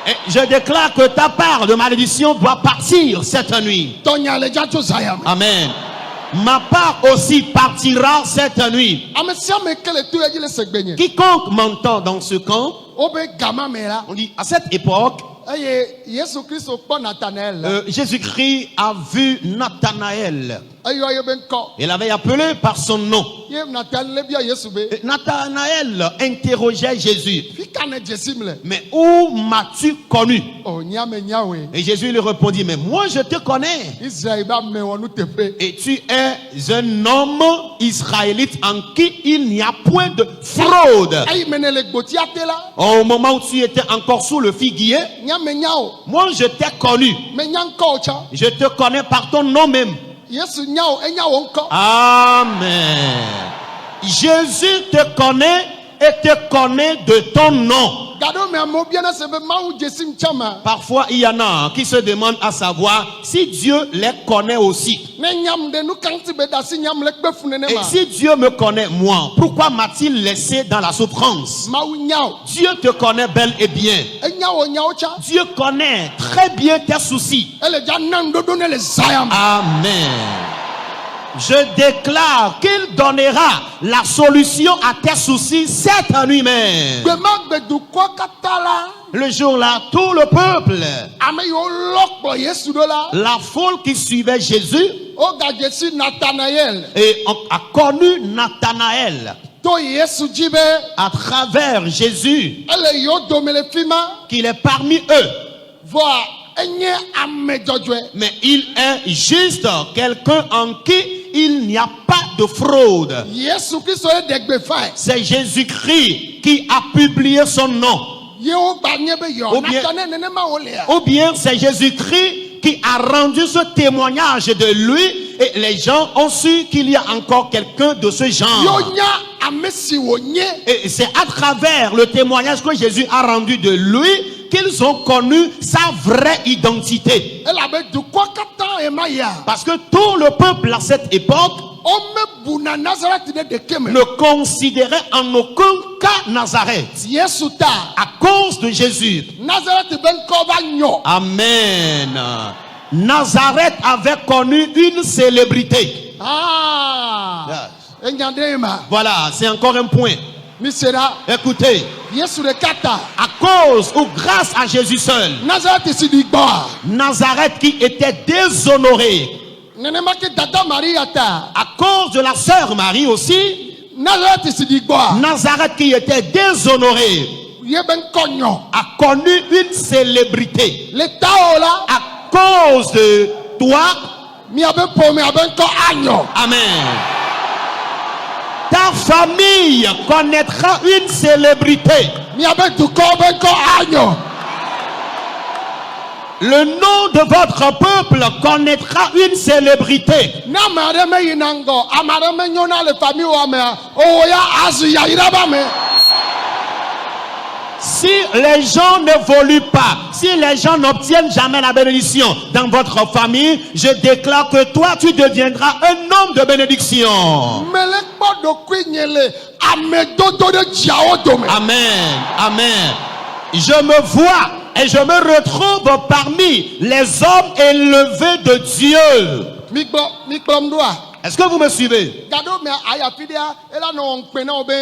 Et je déclare que ta part de malédiction doit partir cette nuit. Tɔnya le dza Josiah. Amen. Ma part aussi partira cette nuit. Ame sia me kele to edzi le segbe nye. Quiconque m'entend dans ce camp, obe gama me la. On dit, à cette époque, Eye Yesu Kristo kpɔ Nathanaël. Jésus-Christ a vu Nathanaël. Eyɔ ye be ŋkɔ. Il avait appelé par son nom. Ye Nathanaël bia Yesu be. Et Nathanaël interrogeait Jésus. Fi ka ne dzesi m le. Mais où m'as-tu connu? O nyame nyawe. Et Jésus lui répondit, mais moi je te connais. Israël ba me wɔ nu teƒe. Et tu es un homme israélite en qui il n'y a point de fraude. Ayi mene le gboti ate la. Au moment où tu étais encore sous le figuier, Nyame nya o. moi je t'ai connu. Me nya ŋkɔ o tsa. Je te connais par ton nom même. Yesu nya o enya wo ŋkɔ. Amen. Jésus te connaît et te connaît de ton nom. Gado me amewo bia na se be mawu dzesi m tsa ma. Parfois, il y en a qui se demandent à savoir si Dieu les connaît aussi. Ne nyam de nu kaŋti be da si nyam le kpe fu nene Et ma. si Dieu me connaît moi, pourquoi m'a-t-il laissé dans la souffrance? Mawu nya o. Dieu te connaît bel et bien. Enya wo nya o tsa. Dieu connaît très bien tes soucis. Ele dza na ŋdodo ne le zaya ma. Amen. Je déclare qu'il donnera la solution à tes soucis cette nuit même. Gbe ma gbe dukɔ kata la. Le jour-là, tout le peuple, Ame yiwo lɔ kplɔ Yesu do la. la foule qui suivait Jésus O gadze si Nathanaël. a connu Nathanaël To Yesu dzi be. à travers Jésus, Ele yiwo dome le fi ma. qu'il est parmi eux. Vɔa enye ame dzɔdzɔe. Mais il est juste quelqu'un en qui il n'y a pas de fraude. Yesu Kristo ye degbe fae. C'est Jésus-Christ qui a publié son nom. Yewo gba nye be yɔ. Ou bien- Nathanaël nenema wo lea. Ou bien c'est Jésus-Christ qui a rendu ce témoignage de lui et les gens ont su qu'il y a encore quelqu'un de ce genre. Yo nya ame si wo nye. Et c'est à travers le témoignage que Jésus a rendu de lui qu'ils ont connu sa vraie identité. Elabe dukɔ kata ema ya. Parce que tout le peuple à cette époque Ome buna Nazareth de deke me. ne considérait en aucun cas Nazareth Yesu ta. à cause de Jésus. Nazareth be ŋkɔ va nyɔ. Amen. Nazareth avait connu une célébrité. Ah. Enya de ma. Voilà, c'est encore un point. Mi sera. Écoutez, Yesu de kata. à cause ou grâce à Jésus seul, Nazareth si di gbɔ. Nazareth qui était déshonoré, Nenema ke dada Maria ta. à cause de la sœur Marie aussi, Nazareth si di gbɔ. Nazareth qui était déshonoré, Ye be ŋkɔ nyɔ. a connu une célébrité. Le ta o la. À cause de toi, Miabe pome abe ŋkɔ anyɔ. amen, ta famille connaîtra une célébrité. Miabe dukɔ be ŋkɔ anyɔ. Le nom de votre peuple connaîtra une célébrité. Ne ame aɖe me yina ŋgɔ, ame aɖe me nyo na le famille wa mea, o ya azu yayira ba me. Si les gens n'évoluent pas, si les gens n'obtiennent jamais la bénédiction dans votre famille, je déclare que toi, tu deviendras un homme de bénédiction. Mele kpɔ ɖokui nye le ame dodo ɖe dziawo dome. Amen. Amen. Je me vois et je me retrouve parmi les hommes élevés de Dieu. Mi kplɔm ɖoa. Est-ce que vous me suivez? Gaɖo me ayafi ɖea, ela nɔ wɔm kpe na wo be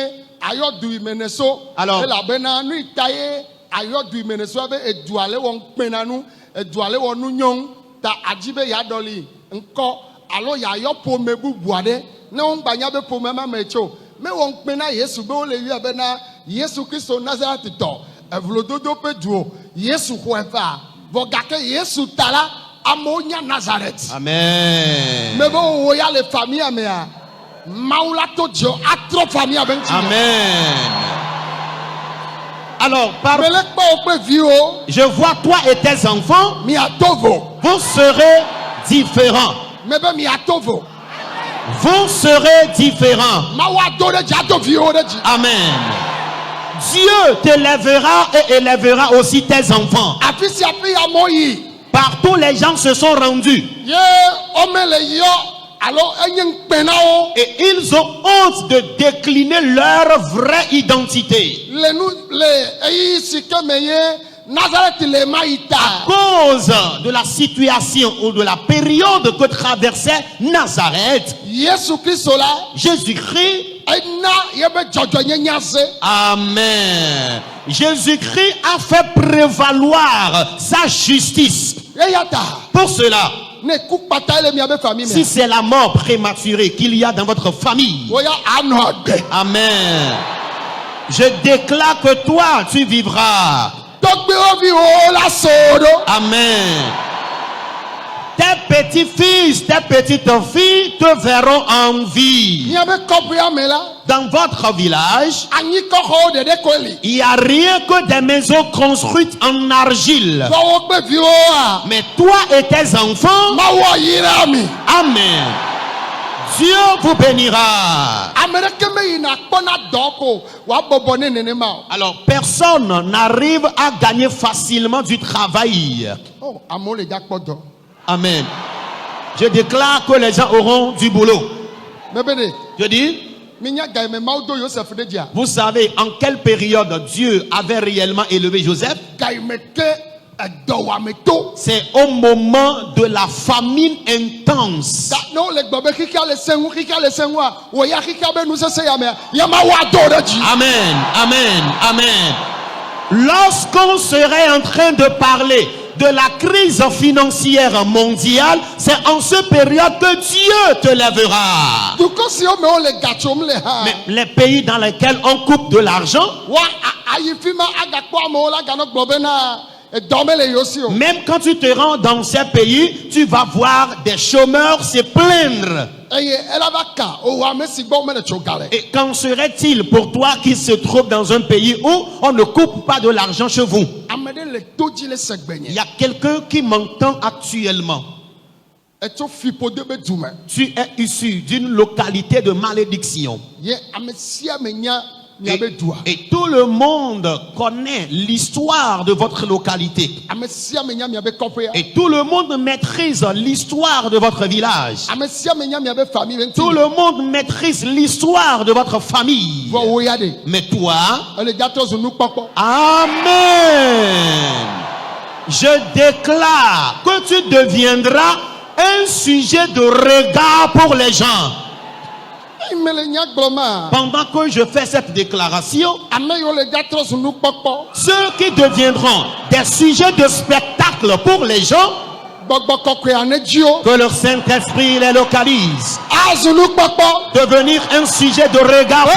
ayɔ du yi me ne so. Alors- Elabena nu yi ta ye ayɔ du yi me ne so be edua le wɔm kpe na nu, edua le wɔ nu nyɔŋ ta adi be yaɖɔli ŋkɔ alo yayɔ ƒome bubu aɖe. Ne wo ŋgbanya be ƒome ma me tso. Me wɔm kpe na Yesu be wo le yɔe bena Yesu Kristo Nazareth tɔ evlododo ƒe du o. Yesu xɔe fa. Vɔ gake Yesu ta la amewo nya Nazareth. Amen. Me be wo ya le famille mea. Mawu la to dzo atrɔ famille be ŋuti. Amen. Alors, par Me le kpɔ woƒe viwo je vois toi et tes enfants, miato vo. vous serez différents. Me be miato vo. Vous serez différents. Mawu ado ɖe dzi ado viwo ɖe dzi. Amen. Dieu t'élèvera et élèvera aussi tes enfants. Afi sia afi amewo yi. Partout les gens se sont rendus Ye wome le yɔ alo enye ŋkpe na wo. et ils ont honte de décliner leur vraie identité. Le nu le eyi si ke me ye Nazareth le ma yi À ta. cause de la situation ou de la période que traversait Nazareth, Yesu Kristo la Jésus-Christ ena yebe dzɔdzɔnyenya se. Amen. Jésus-Christ a fait prévaloir sa justice. Eya ta Pour cela, ne ku kpata ele miabe famille si me. c'est la mort prématurée qu'il y a dans votre famille, Oya anɔ de. Amen. Je déclare que toi, tu vivras. Tɔgbewo vi wo la so ɖo. Amen. Tes petits-fils, tes petites-filles te verront en vie. Miabe kɔƒea me la. Dans votre village, Anyikɔxɔwo ɖeɖe koe li. il n'y a rien que des maisons construites en argile. Tɔwo kple viwoa. Mais toi et tes enfants, Mawu yira mi. Amen. Dieu vous bénira. Ame ɖeke meyina kpɔna dɔ ko wòabɔbɔ ne nenema o. Alors, personne n'arrive à gagner facilement du travail. Oh, amewo le dza kpɔ dɔ. Amen. Je déclare que les gens auront du boulot. Mebede. Je dis, Minya gaime Mawu do Joseph ɖe dzia. vous savez en quelle période Dieu avait réellement élevé Joseph? Gaime ke edɔwɔameto. C'est au moment de la famine intense. Da ne wole gbɔ be xixia le seŋua, wòya xixia be nusese ya mea, ya Mawu ado ɖe dzi. Amen, amen, amen. Lorsqu'on serait en train de parler de la crise financière mondiale, c'est en cette période que Dieu te lèvera. Dukɔ siwo me wole gatsom le hã. Mais les pays dans lesquels on coupe de l'argent, Wa ayi fi ma agakpɔ amewo la ganɔ gblɔ bena edɔ mele yewo si o. même quand tu te rends dans ces pays, tu vas voir des chômeurs se plaindre. Eye ela va ka owó ame si gbɔ mele tso ga le. Et qu'en serait-il pour toi qui se trouve dans un pays où on ne coupe pas de l'argent chez vous? Ame ɖe le to dzi le se Il gbenye. y a quelqu'un qui m'entend actuellement. Etso fiƒode be du me. Tu es issu d'une localité de malédiction. Ye ame sia me nya miabe dua. Et tout le monde connaît l'histoire de votre localité. Ame sia me nya miabe kɔƒea. Et tout le monde maîtrise l'histoire de votre village. Ame sia me nya miabe famille ŋuti. Tout le monde maîtrise l'histoire de votre famille. Vɔ wo ya de. Mais toi, Ele dza trɔ zu nukpɔkpɔ. Amen. Je déclare que tu deviendras un sujet de regard pour les gens. Me le nya gblɔ ma. Pendant que je fais cette déclaration, Ame yiwo le dza trɔ zu nukpɔkpɔ. ceux qui deviendront des sujets de spectacle pour les gens, Gbɔgbɔ kɔkɔe ane dzi wo. que leur Saint-Esprit les localise. Azu nukpɔkpɔ. Devenir un sujet de regard.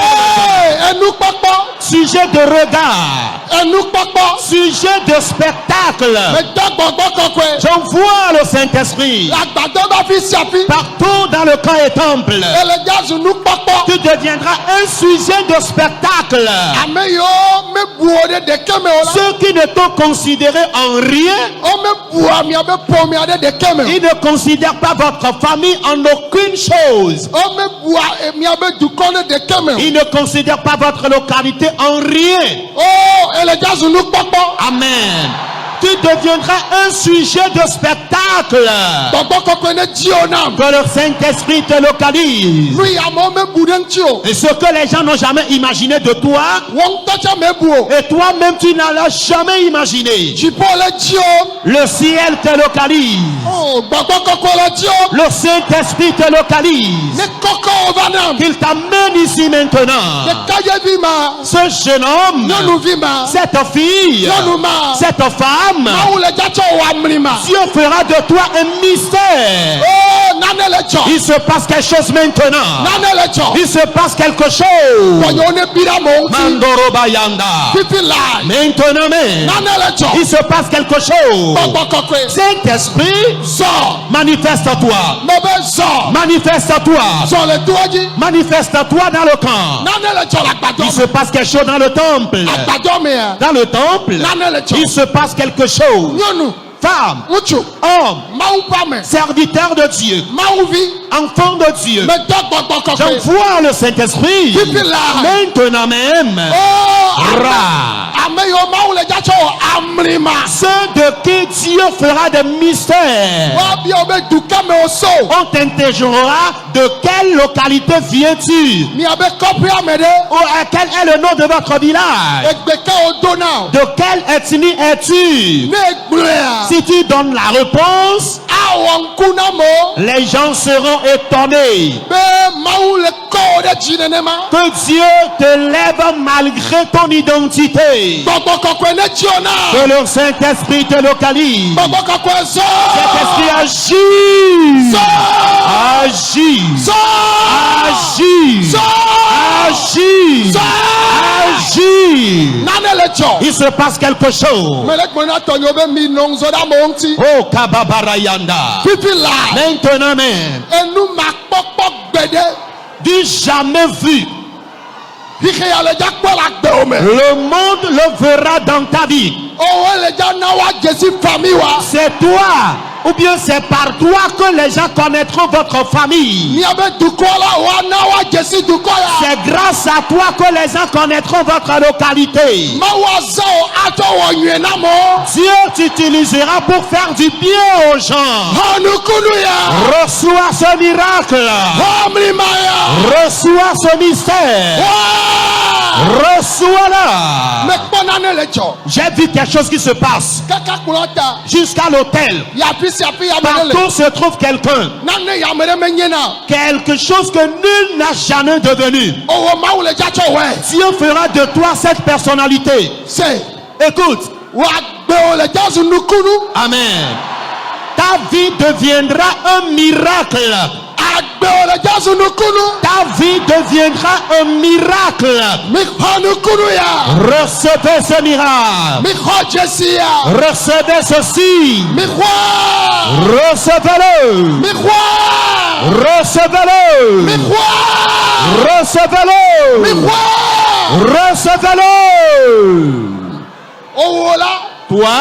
Enukpɔkpɔ. Sujet de regard. Enukpɔkpɔ. Sujet de spectacle. Me dɔ gbɔgbɔ kɔkɔe. J'envoie le Saint-Esprit Agbadɔ ba fi sia fi. partout dans le camp et temple. Ele dza zu nukpɔkpɔ. Tu deviendras un sujet de spectacle. Ame yiwo me bu wo ɖe ɖeke me o la. Ceux qui ne t'ont considéré en rien, Wo me bua miabe ƒomea ɖe ɖeke me o. ils ne considèrent pas votre famille en aucune chose. Wo me bua miabe dukɔ ɖe ɖeke me o. Ils ne considèrent pas votre localité en rien. Oh, ele dza zu nukpɔkpɔ. Amen. Tu deviendras un sujet de spectacle. Gbɔgbɔ kɔkɔe ne dzi wo nam. Que le Saint-Esprit te localise. Nu yi amewo me bu ɖe ŋuti o. Et ce que les gens n'ont jamais imaginé de toi, Wo ŋutɔ tsɛ me bu o. et toi-même tu n'as jamais imaginé. Dziƒo le dzi o. Le ciel te localise. Oh, gbɔgbɔ kɔkɔe le dzi o. Le Saint-Esprit te localise. Ne kɔkɔ wo va nam. Qu'il t'amène ici maintenant. Ɖekadzevi ma. Ce jeune homme, Nyɔnuvi ma. cette fille, Nyɔnu ma. cette femme, Mawu le dza tsɔ wo amli ma. Dieu fera de toi un mystère. Oh, nane le dzɔ. Il se passe quelque chose maintenant. Nane le dzɔ. Il se passe quelque chose. Gbɔnyewo ne bi ɖe amewo ŋuti. Mandoroba yanda. Fifi la. Maintenant, mais, Nane le dzɔ. il se passe quelque chose. Gbɔgbɔ kɔkɔe. Saint-Esprit, Zɔ. manifeste-toi. Me be zɔ. Manifeste-toi. Zɔ le toa dzi. Manifeste-toi dans le camp. Nane le dzɔ le agbadɔ Il me. se passe quelque chose dans le temple. Agbadɔ mea. Dans le temple, Nane le il dzɔ. se passe quelque chose. Nyɔnu. Femme, Ŋutsu. homme, Mawu ƒe ame. serviteur de Dieu, Mawuvi. enfant de Dieu. Me dɔ gbɔgbɔ kɔkɔe. J'envoie le Saint-Esprit Fifi la. maintenant même. Oh, Ra. ame yiwo Mawu le dza tsɔ wo amli ma. Ceux de qui Dieu fera des mystères. Woabia wo be du ka me wo so. On t'interrogera de quelle localité viens-tu? Miabe kɔƒea me ɖe. Ou quel est le nom de votre village? Egbe ke wo do na o. De quelle ethnie es-tu? Ne egblɔea. Si tu donnes la réponse, Awɔ ŋku na mo. les gens seront étonnés. Be Mawu le Que Dieu te lève malgré ton identité. Que le Saint-Esprit te localise. Saint-Esprit agit. Agit. Agit. Agit. Agit. Il se passe quelque chose. Oh, Kababarayanda. Maintenant même, du jamais vu. Le monde le verra dans ta vie. C'est toi, ou bien c'est par toi que les gens connaîtront votre famille. C'est grâce à toi que les gens connaîtront votre localité. Dieu t'utilisera pour faire du bien aux gens. Reçois ce miracle. Reçois ce mystère. Reçois-la. J'ai vu quelque chose qui se passe jusqu'à l'hôtel. Partout se trouve quelqu'un. Quelque chose que nul n'a jamais devenu. Dieu fera de toi cette personnalité. Écoute. Amen. Ta vie deviendra un miracle. Ta vie deviendra un miracle. Recevez ce miracle. Recevez ceci. Recevez-le. Recevez-le. Recevez-le. Recevez-le. Toi,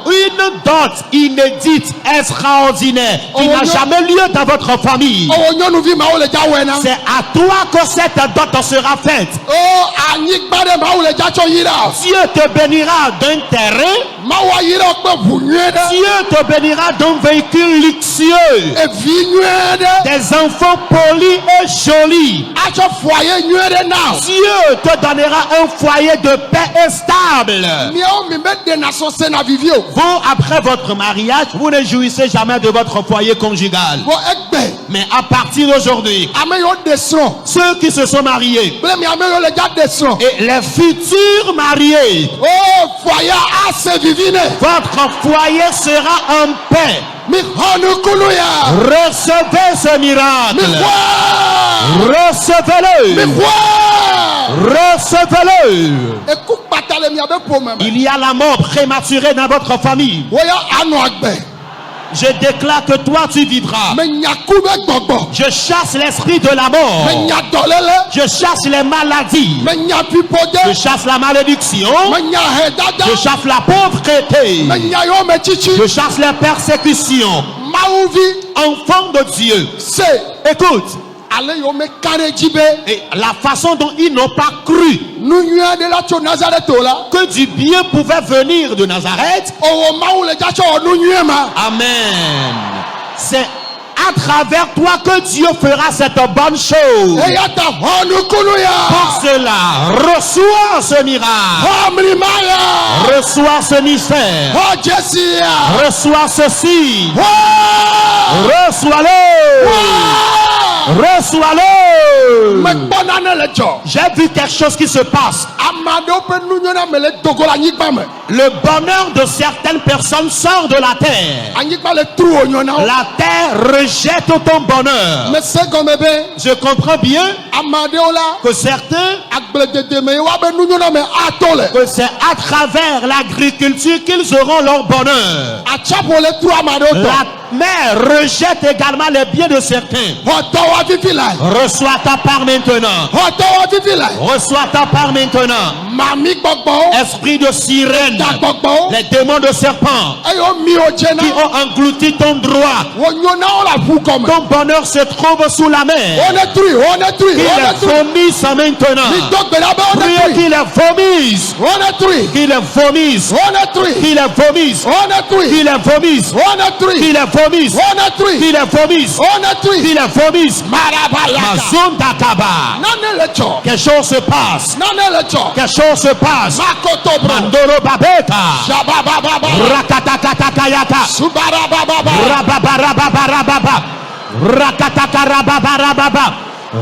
une dot inédite, extraordinaire, qui n'a jamais lieu dans votre famille. C'est à toi que cette dot sera faite. Dieu te bénira d'un terrain. Dieu te bénira d'un véhicule luxueux. Des enfants polis et jolis. Dieu te donnera un foyer de paix et stable. Vous, après votre mariage, vous ne jouissez jamais de votre foyer conjugal. Mais à partir d'aujourd'hui, ceux qui se sont mariés et les futurs mariés, votre foyer sera en paix. Recevez ce miracle. Recevez-le. Recevez-le. Il y a la mort prématurée dans votre famille. Je déclare que toi tu vivras. Je chasse l'esprit de la mort. Je chasse les maladies. Je chasse la malédiction. Je chasse la pauvreté. Je chasse les persécutions. Enfant de Dieu, écoute. Et la façon dont ils n'ont pas cru que du bien pouvait venir de Nazareth. Amen. C'est à travers toi que Dieu fera cette bonne chose. Pour cela, reçois ce miracle. Reçois ce mystère. Reçois ceci. Reçois-le. Reçois-le. J'ai vu quelque chose qui se passe. Le bonheur de certaines personnes sort de la terre. La terre rejette ton bonheur. Je comprends bien que certains, que c'est à travers l'agriculture qu'ils auront leur bonheur. La mer rejette également les biens de certains. Reçois ta part maintenant. Reçois ta part maintenant. Esprit de sirène, les démons de serpent qui ont englouti ton droit. Ton bonheur se trouve sous la mer. Qu'il les vomisse maintenant. Priez qu'il les vomisse. Qu'il les vomisse. Qu'il les vomisse. Qu'il les vomisse. Qu'il les vomisse. Qu'il les vomisse. Qu'il les vomisse. Mazunda Kaba. Quelque chose se passe. Quelque chose se passe. Mandoro Babeta. Rakatakatakayata. Rababarababa. Rakatakarababa.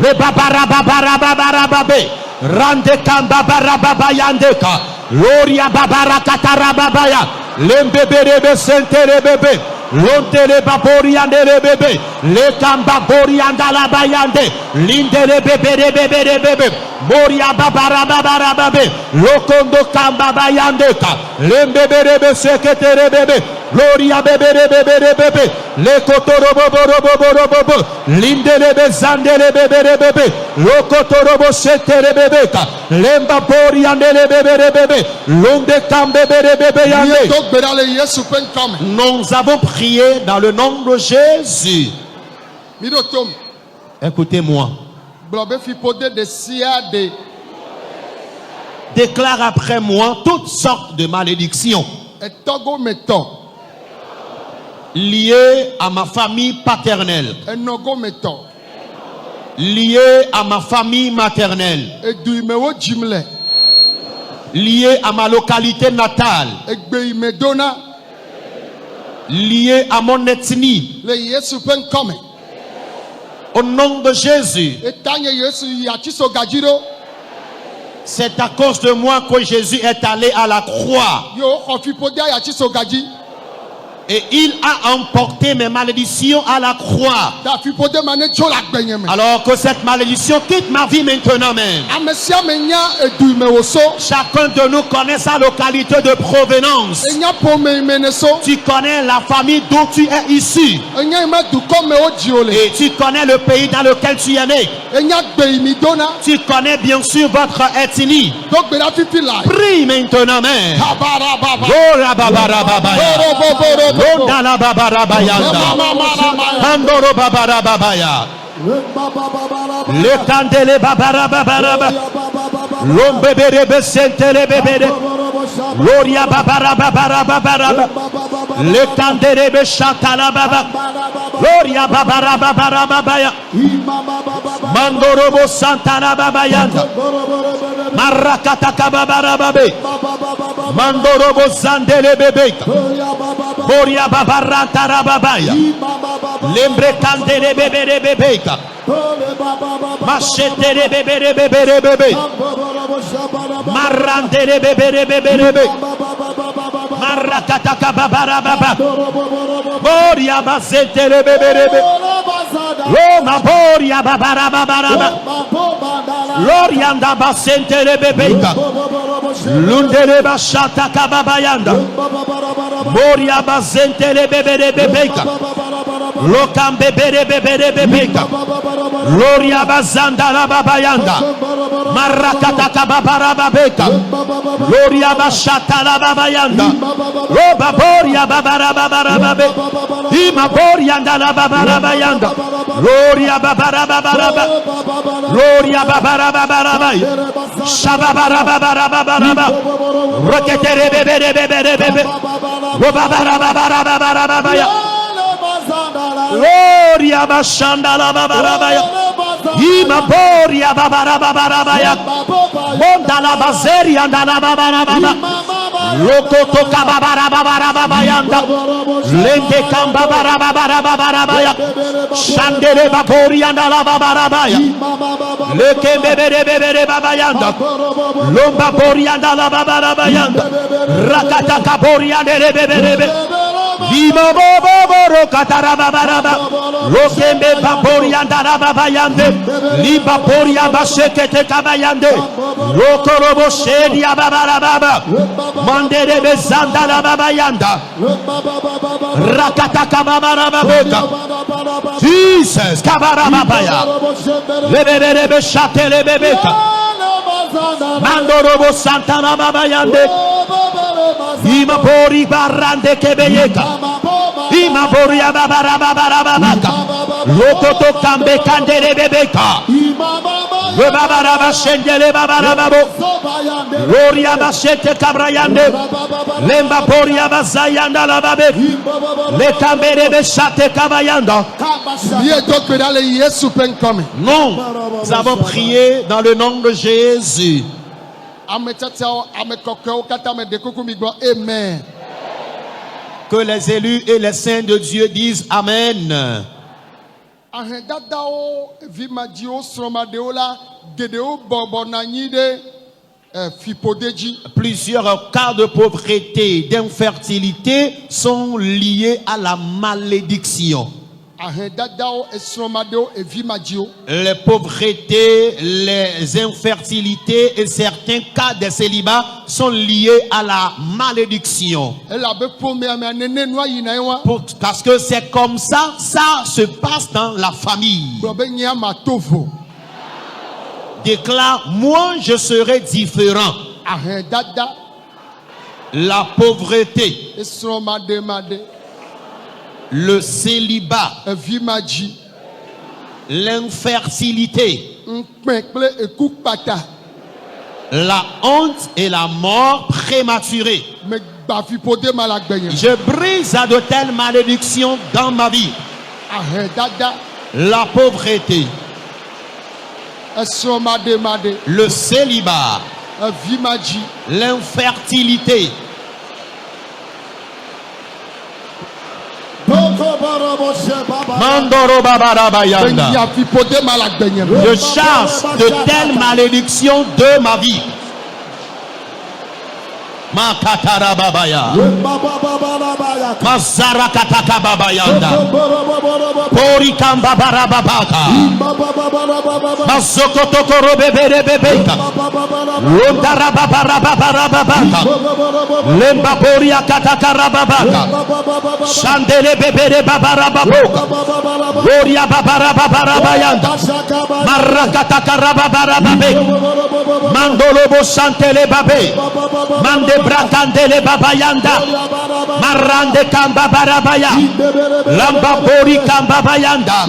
Rebabarababarababe. Rande kambabarababa yandeka. Loria babarakatarababaya. Lembebe sentere bebe. Lontele babori andele bebe. Le kambabori andala bayande. Lindele bebe bebe. Moria babarababarababe. Lokondo kambabayandeka. Lembebe seketere bebe. Gloria bebe. Le kotorobo. Lindele bezandele bebe. Lokotorobo setere bebeka. Lemba bori andele bebe. Londe kambebe yande. Nous avons prié dans le nom de Jésus. Écoutez-moi. Déclare après moi toutes sortes de malédictions liées à ma famille paternelle, liées à ma famille maternelle, liées à ma localité natale, liées à mon ethnie. Au nom de Jésus. C'est à cause de moi que Jésus est allé à la croix. Et il a emporté mes malédictions à la croix. Alors que cette malédiction quitte ma vie maintenant même. Chacun de nous connaît sa localité de provenance. Tu connais la famille d'où tu es issu. Et tu connais le pays dans lequel tu es né. Tu connais bien sûr votre ethnie. Prie maintenant même. Londa la babarabayanda. Andoro babarababaya. Le candele babarababaraba. Lombebere sentele bebere. Gloria babarababaraba. Le candele chatala baba. Gloria babarababarabaya. Mandorobo santana babayanda. Marakataka babarababe. Mandorobo sandele bebeka. Boria babaranta rababaya. Lembre candele bebere bebeka. Machetele bebere bebere bebe. Marandele bebere bebere bebe. Marakataka babarababa. Boria basentele bebere bebe. Roma boria babarababaraba. Lorianda basentele bebeka. Lundele bashata kababayanda. Boria basentele bebere bebeka. Lokam bebere bebere bebeka. Loria bazanda la babayanda. Marakata kababara babeka. Loria bashata la babayanda. Roba boria babara babara babe. Ima boria la babara bayanda. Loria babara babara ba. Loria babara babara ba. Shababara babara babara ba. Roketere bebere bebere bebe. Roba babara babara babara babaya. Gloria bashanda la babarabaya. Ima boria babarabaya. Monda la bazeria anda la babarababa. Lokoto kababarabaya. Lende kambabarabaya. Shandere baboria anda la babarabaya. Leke bebere babayanda. Lomba boria anda la babarabaya. Rakata kaboria de bebere. Vima bobo katarababaraba. Lokembe baboria ndarababayande. Liba boria bashekete kabayande. Lokorobo shedia babarababa. Mandere bezanda la babayanda. Rakata kababarababeka. Jesus kabarababaya. Lebebebe shatele bebeka. Mandorobo santana babayande. Ima bori barande kebeyeka. Ima boria babarabababaka. Lokoto kambe kandere bebeka. Babaraba shendele babarababo. Gloria bashete kabrayande. Lemba boria bazayanda la babe. Le kambere beshate kabayanda. Non, nous avons prié dans le nom de Jésus. Amen. Que les élus et les saints de Dieu disent Amen. ahedadawo evimadziwo srɔ̃maɖewo la geɖewo bɔbɔ nɔ anyi ɖe fiƒode dzi. Plusieurs cas de pauvreté, d'infertilité sont liés à la malédiction. Ahedadawo esrɔ̃maɖewo evimadziwo. Les pauvretés, les infertilités et certains cas de célibat sont liés à la malédiction. Elabe ƒomea mea nene nua yina ye wa. Parce que c'est comme ça, ça se passe dans la famille. Gblɔ be nye ama to vo. Déclare, moi je serai différent. Ahedada La pauvreté, esrɔ̃maɖemaɖe le célibat, evimadzi l'infertilité, ŋkpɛ kple ekukpata la honte et la mort prématurée. megba fiƒode ma le agbenye. Je brise à de telles malédictions dans ma vie. Ahedada La pauvreté, esrɔ̃maɖemaɖe le célibat, evimadzi l'infertilité, Mandoro Babarabayanda. benya fiƒode ma le agbenye me. Je chasse de telles malédictions de ma vie. Makatara Babaya. Mazarakataka Babayanda. Porikamba Barababaka. Masokotoko Bebere Bebeka. Londara Babarababaka. Lemba Boria Katakarababaka. Shandele Bebere Babarababoka. Boria Babarababayanda. Marakatakarababarababe. Mandolobo Santele Babe. Mande Brakandele Babayanda. Marande Kamba Barabaya. Lamba Bori Kamba Bayanda.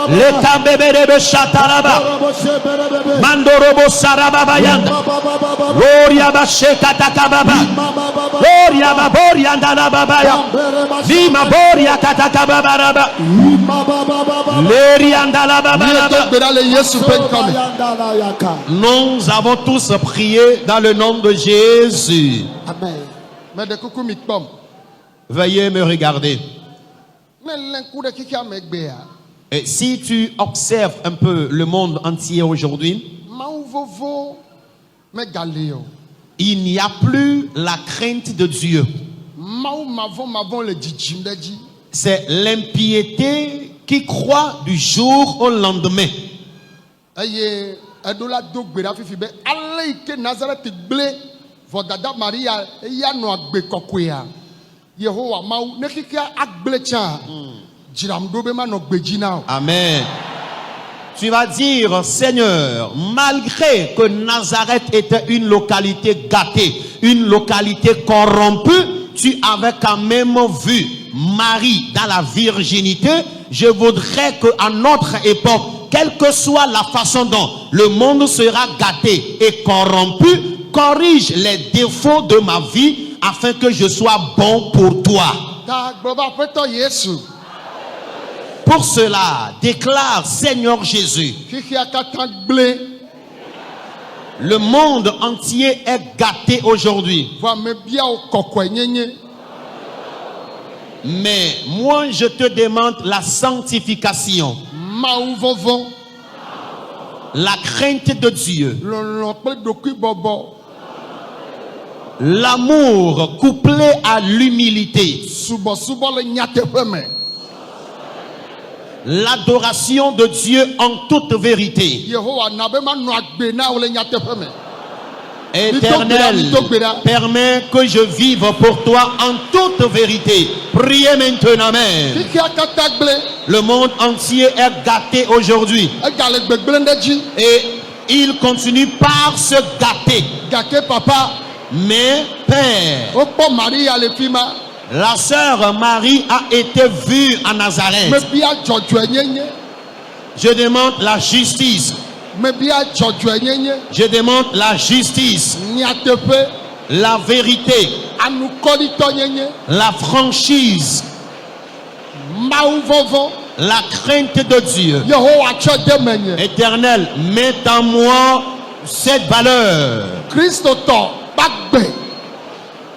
Le Kambebere Shataraba. Mandorobo Sarababayanda. Gloria Basheka Takababa. Gloria Baborianda la Babaya. Vima Boria Katakababaraba. Lerianda la Babaraba. Gbera le Yesu ƒe ŋkɔ me. Nous avons tous prié dans le nom de Jésus. Amen. Meɖe kuku mi kpɔm. Veuillez me regarder. Ne lé ŋku ɖe xexea me gbea, Et si tu observes un peu le monde entier aujourd'hui, Mawu vovo megali o. il n'y a plus la crainte de Dieu. Mawu mavɔ le dzidzim ɖe dzi. C'est l'impiété qui croît du jour au lendemain. Eye eɖo la do gbe ɖa fifi be ale yi ke Nazaret gblẽ vɔ dada Maria eya nɔ agbe kɔkɔea. Yehowa Mawu ne xexea agblẽ tsã. Dziram ɖo be manɔ gbe dzi na o. Amen. Tu vas dire, Seigneur, malgré que Nazareth était une localité gâtée, une localité corrompue, tu avais quand même vu Marie dans la virginité. Je voudrais qu'à notre époque, quelle que soit la façon dont le monde sera gâté et corrompu, corrige les défauts de ma vie afin que je sois bon pour toi. Ta gblɔ be Aƒetɔ Yesu, Pour cela, déclare, Seigneur Jésus, xexea katã gblẽ, le monde entier est gâté aujourd'hui. vɔ ame biawo kɔkɔenyenye. Mais moi, je te demande la sanctification, Mawu vɔvɔ, la crainte de Dieu, lɔlɔ kple ɖokuibɔbɔ, l'amour couplé à l'humilité, subɔsubɔ le nyateƒe me. l'adoration de Dieu en toute vérité. Yehowa na be manɔ agbe na wo le nyateƒe me. Éternel, permets que je vive pour toi en toute vérité. Priez maintenant, Amen. Xexea katã gblẽ, Le monde entier est gâté aujourd'hui egale gbegblẽ ɖe dzi. et il continue par se gâter. Gake papa, Mais Père, wokpɔ Maria le fi ma. la sœur Marie a été vue à Nazareth. Mebia dzɔdzɔenyenye, Je demande la justice. mebia dzɔdzɔenyenye, Je demande la justice, nyateƒe, la vérité, anukɔɖitɔnyenye, la franchise, Mawu vɔvɔ, la crainte de Dieu. Yehowa tsɔ de menye. Éternel, mets en moi cette valeur. Kristotɔ gbagbe,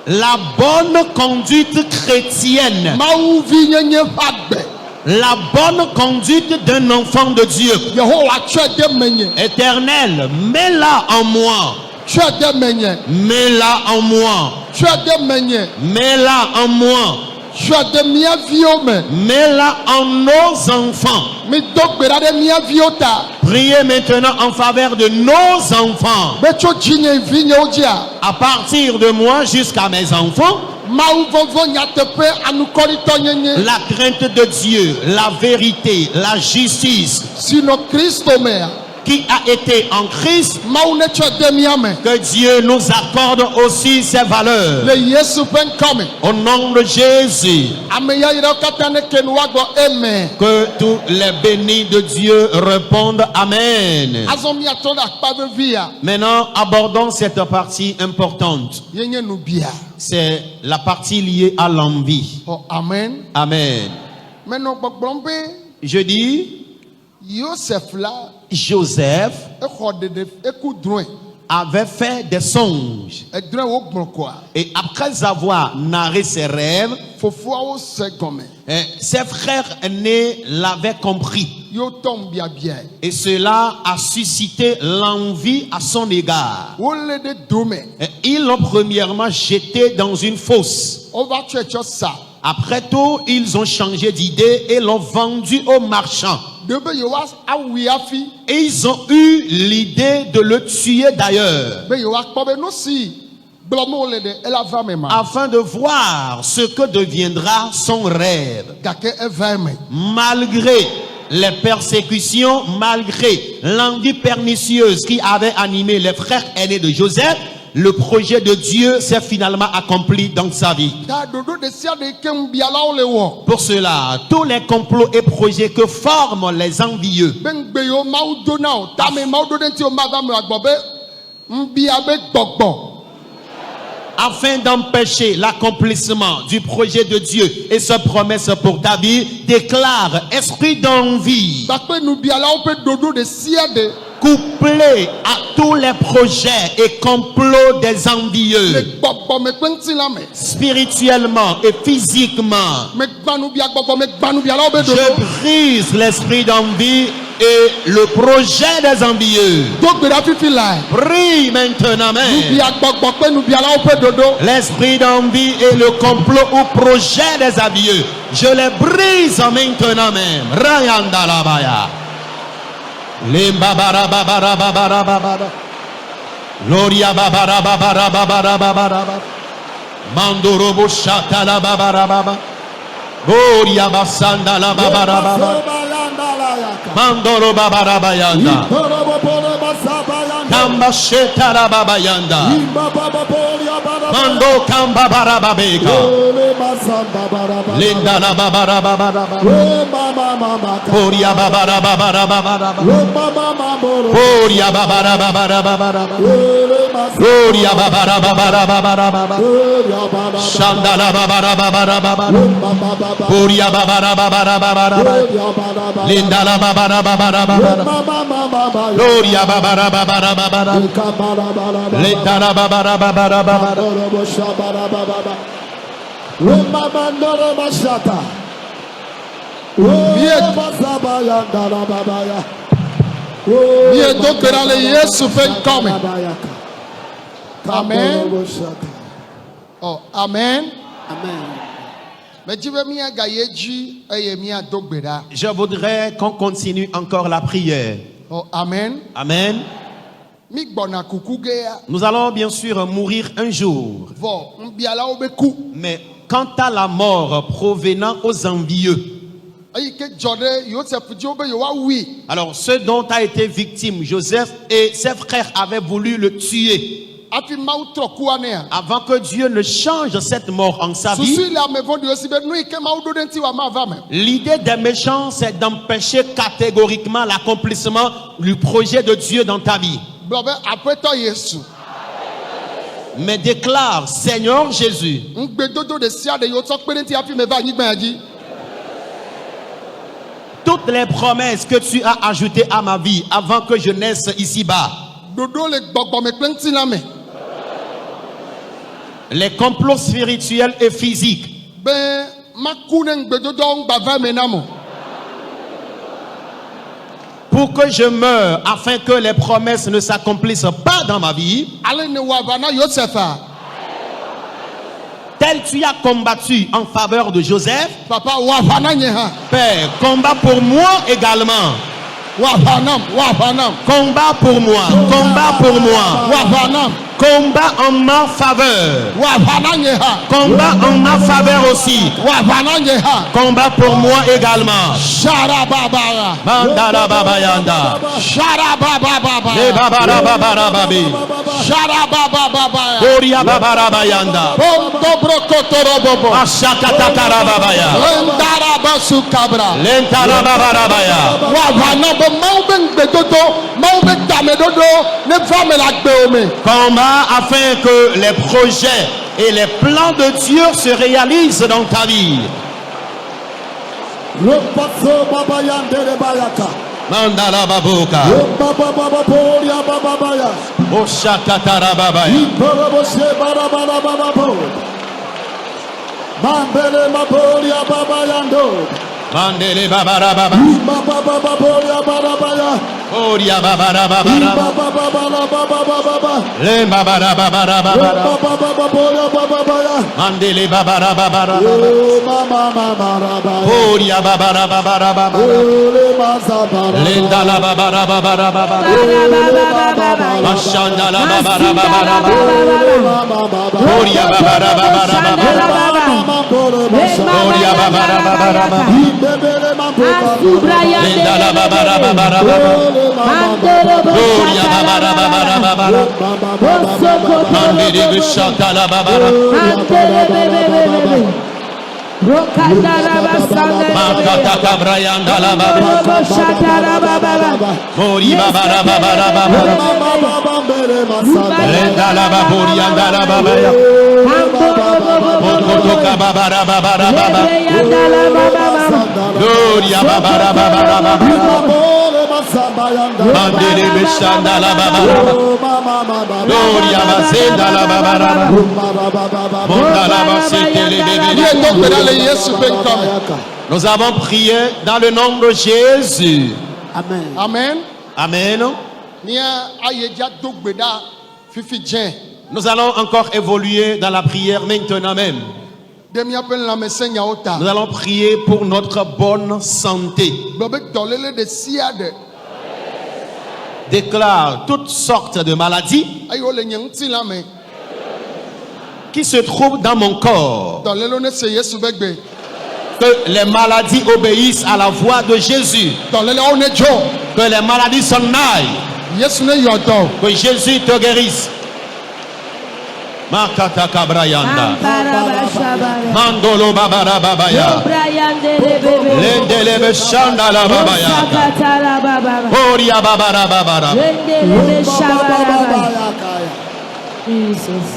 La bonne conduite chrétienne. Mawu vi nyenye ƒe agbe, la bonne conduite d'un enfant de Dieu. Yehowa tsɔe de menye. Éternel, mets-la en moi. Tsɔe de menye. Mets-la en moi. Tsɔe de menye. Mets-la en moi. Tsɔe de mía viwo me. Mets-la en nos enfants. Mi do gbe ɖa ɖe mía viwo ta. Priez maintenant en faveur de nos enfants. Be tso dzinye vinyewo dzia. À partir de moi jusqu'à mes enfants, Mawu vɔvɔ nyateƒe anukɔritɔ nyenye. la crainte de Dieu, la vérité, la justice Sino Kristo mea. qui a été en Christ, Mawu ne tsɔe de mía me. que Dieu nous accorde aussi ces valeurs. Le Yesu ƒe ŋkɔ me. Au nom de Jésus, Ame yayrawo katã ne ke nu woagbɔ amen. que tous les bénis de Dieu répondent Amen. Azɔ miatɔ ɖe akpa vevia. Maintenant, abordons cette partie importante. Yenye nubia. C'est la partie liée à l'envie. Xɔ amen. Amen. Menɔ gbɔgblɔm be Je dis, Yosef la Joseph exɔ ɖeɖe eku drɔ̃e. avait fait des songes. Edrɔ̃e wo gblɔ koa. Et après avoir narré ses rêves, Fofoawo se gɔme. ses frères aînés l'avaient compris. Yo tɔm biabia. Et cela a suscité l'envie à son égard. Wole ɖe dome. Et ils l'ont premièrement jeté dans une fosse. Wova tsɔe tsɔ sa. Après tout, ils ont changé d'idée et l'ont vendu aux marchands. De be yewoa awui hafi. Et ils ont eu l'idée de le tuer d'ailleurs, Be yewoakpɔ be nu si gblɔm wole ɖe ela va me ma. afin de voir ce que deviendra son rêve. Gake eva me. Malgré les persécutions, malgré l'envie pernicieuse qui avait animé les frères aînés de Joseph, le projet de Dieu s'est finalement accompli dans sa vie. Ta ɖoɖo ɖe sia ɖe ke ŋubialawo le wɔ. Pour cela, tous les complots et projets que forment les envieux Be ŋgbe yiwo Mawu do na o. Tame Mawu do ɖe ŋuti o mava me agbɔ be ŋubia be gbɔgbɔ. afin d'empêcher l'accomplissement du projet de Dieu et sa promesse pour ta vie, déclare esprit d'envie Kpakpe nubialawo ƒe ɖoɖo ɖe sia ɖe. couplé à tous les projets et complots des Le envieux, gbɔgbɔ me ƒe ŋutilã me. spirituellement et physiquement. Megba nubia gbɔgbɔ megba nubialawo be Je ɖoɖo. brise l'esprit d'envie et le projet des envieux. Do gbe ɖa fifi la. Prie maintenant, Amen. Nubia gbɔgbɔ kple nubialawo ƒe ɖoɖo. L'esprit d'envie et le complot ou projet des envieux, je les brise maintenant même. Rayanda la baya. Limba bara babara babara babara. Gloria babara babara babara babara. Mandorobo shata la babara baba. Gloria basanda la babara baba. Mandoro babara bayanda. Kamba sheta la babayanda. Mando kamba bara babeka. Linda la babara babara babara. Poria babara babara babara. Poria babara babara babara. Gloria babara babara babara babara. Shanda la babara babara babara. Poria babara babara babara. Linda la babara babara babara. Gloria babara babara babara. Linda la babara babara babara. Mie do gbe ɖa le Yesu ƒe ŋkɔ me. Amen. Oh, amen. Medzi be míaga ye dzi eye míado gbe ɖa. Je voudrais qu'on continue encore la prière. Oh, amen. Amen. Mi gbɔna kuku gea. Nous allons bien sûr mourir un jour. Vɔ nubialawo be ku. Mais quant à la mort provenant aux envieux, Eyi ke dzɔ ɖe Yosef dzi wo be yewoawui. alors ce dont a été victime Joseph et ses frères avaient voulu le tuer. Hafi Mawu trɔ kua nea. Avant que Dieu ne change cette mort en sa vie, Susu le ame vɔ̃ɖiwo si be nu yi ke Mawu ɖo ɖe ŋuti wa mava me. l'idée des méchants, c'est d'empêcher catégoriquement l'accomplissement du projet de Dieu dans ta vie. Gblɔ be aƒetɔ Yesu. Mais déclare, Seigneur Jésus, Ŋugbedodo ɖe sia ɖe yiwo tsɔ kpe ɖe ŋuti hafi me va anyigba ya dzi. toutes les promesses que tu as ajoutées à ma vie avant que je naisse ici-bas, Ɖoɖo le gbɔgbɔme kple ŋutilã me. les complots spirituels et physiques, Be maku ne ŋugbedodoawo ŋugbava me nam o. pour que je meure, afin que les promesses ne s'accomplissent pas dans ma vie. ale ne wɔ na Yosefa. Tel tu as combattu en faveur de Joseph, Papa wɔ na nye ha. Père, combat pour moi également. Wɔ nam. Combat pour moi, combat pour moi. Wɔ nam. Combat en ma faveur. Wɔ na nye ha. Combat en ma faveur aussi. Wɔ na nye ha. Combat pour moi également. Sharababara. Mandala baba yanda. Sharabababa. Le babara babara babi. Sharabababa. Boria babara bayanda. Bondo brokotorobobo. Ashakata karababaya. Lendara basu kabra. Lentara babara baya. Wɔ na bo mawu be ngbedodo, mawu be tamedodo, ne va me la gbe ome. Combat afin que les projets et les plans de Dieu se réalisent dans ta vie. Ropaso baba yandere bayaka. Mandala babuka. Baba baba poria baba baya. Oshakatara babaya. Baba se bara bara baba po. Mambele maporia baba yando. Mandele babara baba. Baba baba poria bara baya. Oria babara babara. Baba baba baba baba. Le babara babara babara. Baba baba poria baba baya. Mandele babara babara. Oh mama mama baba. Oria babara babara babara. Oh le masa bara. Lendala babara babara babara. Mashandala babara babara. Mama baba. Oria babara babara babara. Mama poro masa. Oria babara babara babara. Bebele mapoka. Lendala babara babara babara. Oria babara babara babara. Mandele bishatala babara. Makata kabrayanda la babara. Mori babara babara babara. Lendala baburianda la babaya. Mokotoka babara babara babara. Gloria babara babara babara. Mandele bishanda la babara. Gloria bazenda la babara. Mondala basetele Ye bebe. to pedale Yesu be come. Nous avons prié dans le nom de Jésus. Amen. Amen. Amen. Nia ayeja do gbeda fifi jen. Nous allons encore évoluer dans la prière maintenant même. Demi appelle la mesenya ota. Nous allons prier pour notre bonne santé. Bobe tolele de siade. Déclare toutes sortes de maladies Ayo le nyangti la me. qui se trouvent dans mon corps. Tolele ne se Yesu be gbe. Que les maladies obéissent à la voix de Jésus. Tolele o ne jo. Que les maladies s'en aillent. Yesu ne yodo. Que Jésus te guérisse. Makata kabrayanda. Mandolo babara babaya. Lendele beshanda la babaya. Oria babara babara. Jesus.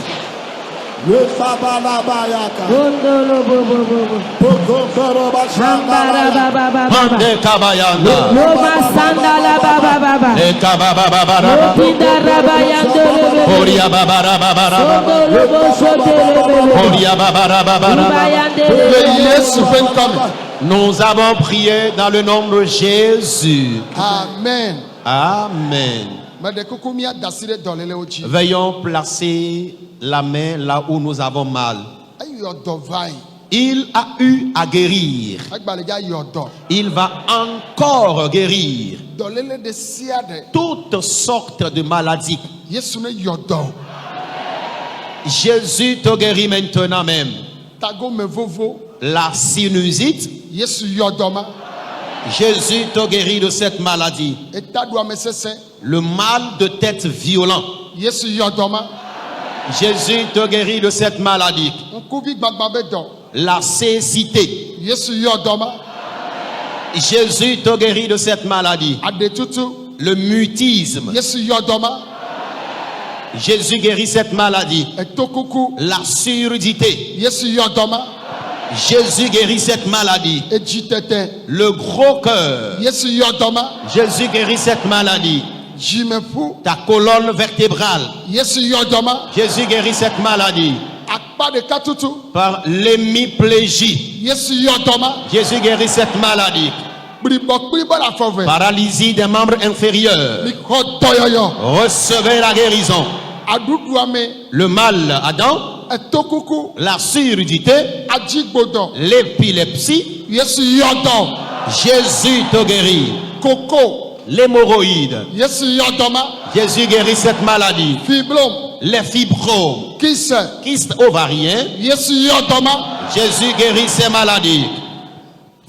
Baba baba yaka. Mande kabayanda. Le kababa babara. Oria babara babara. Oria babara babara. Le Yesu be come. Nous avons prié dans le nom de Jésus. Amen. Amen. Mais de kukumia dasire tolele oji. Veuillons placer la main là où nous avons mal. Ayo yodo vai. Il a eu à guérir. Agbaleja yodo. Il va encore guérir Tolele de siade. toutes sortes de maladies. Yesu ne yodo. Jésus te guérit maintenant même. Tago me vovo. La sinusite, Yesu yodoma. Jésus te guérit de cette maladie. Eta do amesese. Le mal de tête violent, Yesu yodoma. Jésus te guérit de cette maladie. Nkubi gbagba be do. La cécité, Yesu yodoma. Jésus te guérit de cette maladie. Adetutu. Le mutisme, Yesu yodoma. Jésus guérit cette maladie. Etokuku. La surdité, Yesu yodoma. Jésus guérit cette maladie. Ejitete. Le gros cœur, Yesu yodoma. Jésus guérit cette maladie. Jimefu. Ta colonne vertébrale, Yesu yodoma. Jésus guérit cette maladie. Akpa de katutu. Par l'hémiplégie, Yesu yodoma. Jésus guérit cette maladie. bribokpi be la fove paralysie des membres inférieurs, mi xɔ dɔyɔyɔ recevez la guérison. aɖuɖuame Le mal Adam, etokuku la surdité, adzigbodɔ l'épilepsie, Yesu yɔdɔ Jésus te guérit. koko L'hémorroïde, Yesu yɔdɔma Jésus guérit cette maladie. fiblom Les fibromes, kise kyste ovarien, Yesu yɔdɔma Jésus guérit ces maladies.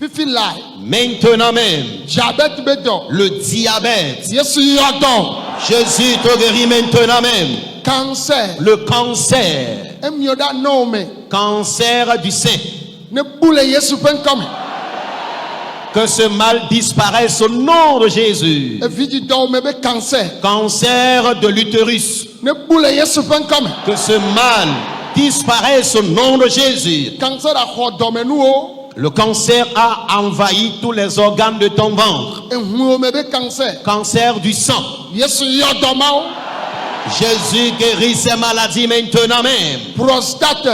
fifi lai Maintenant même, diabète be dɔ le diabète, Yesu yɔdɔ Jésus te guérit maintenant même. cancer Le cancer, emio ɖa nɔwo me cancer du sein, ne bu le Yesu ƒe ŋkɔ me que ce mal disparaisse au nom de Jésus. evidzi dɔwo me be cancer Cancer de l'utérus, ne bu le Yesu ƒe ŋkɔ me que ce mal disparaisse au nom de Jésus. cancer axɔ dɔmenuwo Le cancer a envahi tous les organes de ton ventre. ehuwo me be cancer Cancer du sang. Yesu yɔdɔmawo Jésus guérit ces maladies maintenant même. prostate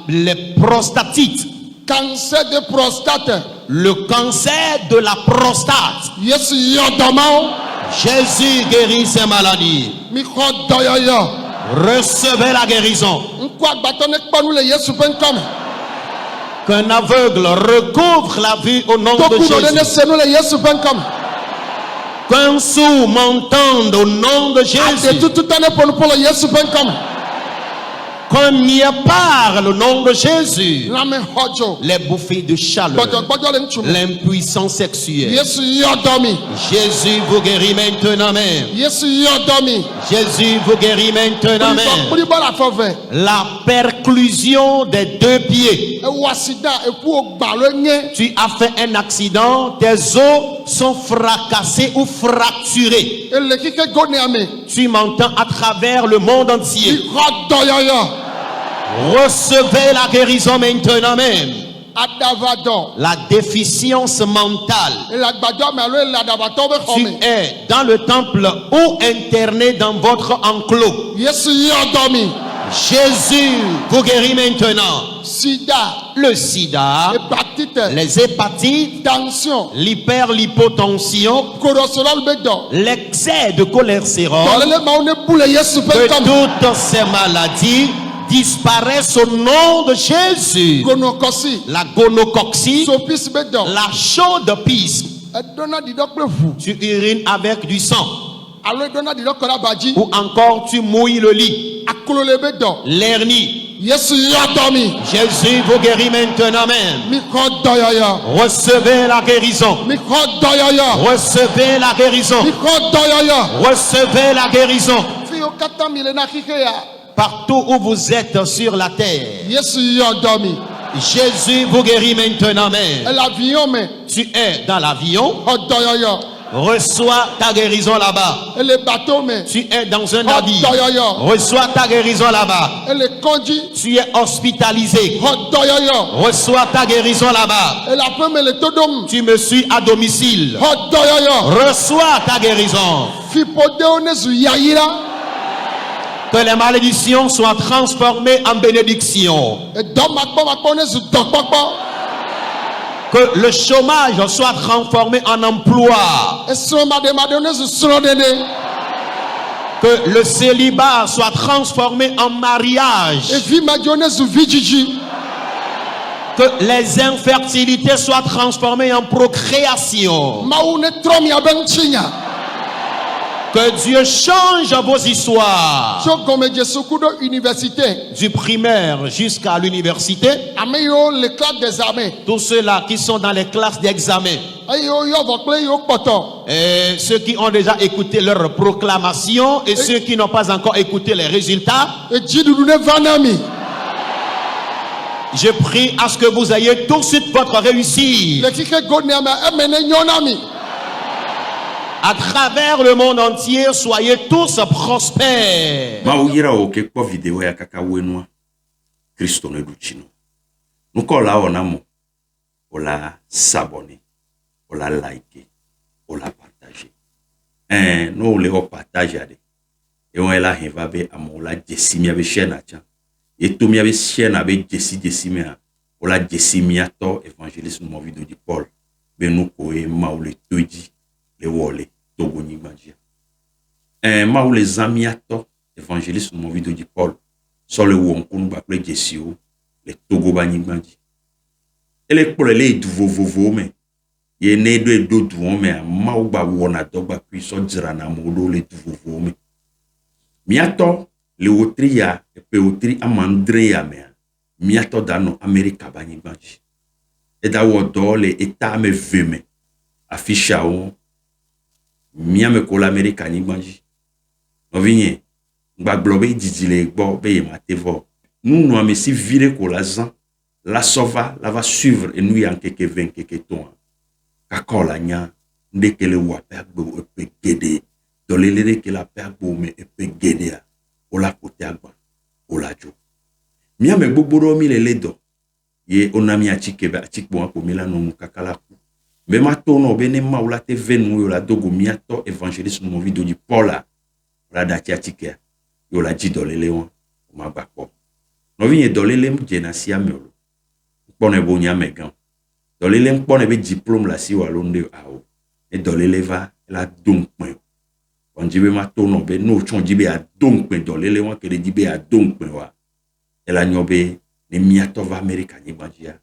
Les prostatites, cancer de prostate le cancer de la prostate. Yesu yɔdɔmawo Jésus guérit ces maladies. mi xɔ dɔyɔyɔ Recevez la guérison. ŋku agbatɔ ne kpɔ nu le Yesu ƒe ŋkɔ me Qu'un aveugle recouvre la vue au nom de toku ɖo ɖe ne Jésus. se nu le Yesu ƒe ŋkɔ me Qu'un sourd m'entende au nom de Jésus. adetututɔ ne ƒo nu ƒo le Yesu ƒe ŋkɔ me Qu'on y parle au nom de Jésus. lãme xɔdzo Les bouffées de chaleur, gbɔdzɔgbɔdzɔ le ŋutsu me l'impuissance sexuelle. Yesu yɔdɔ mi Jésus vous guérit maintenant même. Yesu yɔdɔ mi Jésus vous guérit maintenant même. bribɔkpli be la fɔve La perclusion des deux pieds. ewɔ accident eƒuwo gba lo nye Tu as fait un accident, tes os sont fracassés ou fracturés. ele kike gonea me Tu m'entends à travers le monde mi entier. xɔ dɔyɔyɔ Recevez la guérison maintenant même. adavadɔ La déficience mentale. ele agbadɔ me alo ele adavatɔ be xɔ Tu me es dans le temple ou interné dans votre enclos. Yesu yɔdɔ mi Jésus vous guérit maintenant. sida Le sida, hépatite les hépatites, tension l'hyperlipotension, korɔsɔlɔlu be dɔ l'excès de cholestérol, dɔlele mawo ne bu le Yesu ƒe que ŋkɔ me toutes ces maladies disparaissent au nom de Jésus. gonokɔsi La gonocoxie, sopisi be dɔ la chaude pisse, edɔna didɔ kple ʋu tu urines avec du sang, alo edɔna didɔ kɔ ɖe aba dzi ou encore tu mouilles le lit, akolo le be dɔ l'hernie. Yesu yɔdɔ mi Jésus vous guérit maintenant même. mi xɔ dɔyɔyɔ Recevez la guérison. mi xɔ dɔyɔyɔ Recevez la guérison. mi xɔ dɔyɔyɔ Recevez la guérison. fi yiwo katã mi le na xixe ya Partout où vous êtes sur la terre, Yesu yɔdɔ mi Jésus vous guérit maintenant même. ele avion me Tu es dans l'avion, xɔ dɔyɔyɔ reçois ta guérison là-bas. ele bateau me Tu es dans un xɔ navire, dɔyɔyɔ reçois ta guérison là-bas. ele kɔdzi Tu es hospitalisé, xɔ dɔyɔyɔ reçois ta guérison là-bas. ele aƒe me le to ɖom Tu me suis à domicile, xɔ dɔyɔyɔ reçois ta guérison. fiƒodewo ne zu yayira Que les malédictions soient transformées en bénédictions. edɔmakpɔmakpɔ ne zu dɔkpɔkpɔ Que le chômage soit transformé en emploi. esrɔ̃maɖemaɖewo ne zu srɔ̃ɖeɖe Que le célibat soit transformé en mariage. evimadziwo ne zu vidzidzi Que les infertilités soient transformées en procréation. mawu ne trɔ miabe ŋutinya Que Dieu change vos histoires. tso gɔmedzesuku ɖo université Du primaire jusqu'à l'université. ame yiwo le classe des armées Tous ceux-là qui sont dans les classes d'examen. eye woyɔ vɔ kple yiwo kpɔtɔ Et ceux qui ont déjà écouté leur proclamation et ceux qui n'ont pas encore écouté les résultats. edziɖuɖu ne va na mi Je prie à ce que vous ayez tout de suite votre réussite. le xixe gonea me eme ne nyɔ na mi À travers le monde entier, soyez tous prospères. mawu yira wo ke kpɔ video ya kaka wo enua Kristo ne ɖu tsi no nukɔ la wɔna mo wola s'abonner wola liker wola partager no le wo partager de ewo la heva be amewo la dzesi mia be share na tsa eto mia be share na be dzesi mea wola dzesi mia tɔ evangeliste mɔvido di Paul benuko e maule toji le wole Togo nyigbanjia. Maule zamiato évangéliste mon vidéo di Paul sur le wonkunu ba pre jesio le Togo ba nyigbanji. Ele kpole le du vovovo me ye ne do edo du me mau ba wona dogba puis so dira na modo le du vovovo me. Miato le otria e pe otri amandrea me miato dano Amerika ba nyigbanji. E da wodo le eta me veme afisha o miame ko l'Amérique nyigbanji. No vinye ngba globe didile gbo be ye matevo. Nous nous amesi vire ko la zan la sova la va suivre et nous yanke ke ven ke ton. Ka kola nya ndekele wa pegbo e gede. Dolelere ke la pegbo me e gede o la kote agba o la jo. Miame gbogbo mi le ledo. Ye onami achike ba achikbo ko milano mukakala ku. Mais ma tono bene maula te venu yo la dogo miato évangéliste no vidéo di Paula la dati atike yo la di dolele won ma bakpo no vinye dolele mjena si amelo pone bo nya megan dolele pone be diplôme la si walonde awo e dolele va la donkpen on dibe ma tono be no chon dibe a donkpen dolele won ke dibe a donkpen wa e la nyobe ni miato va America ni banjia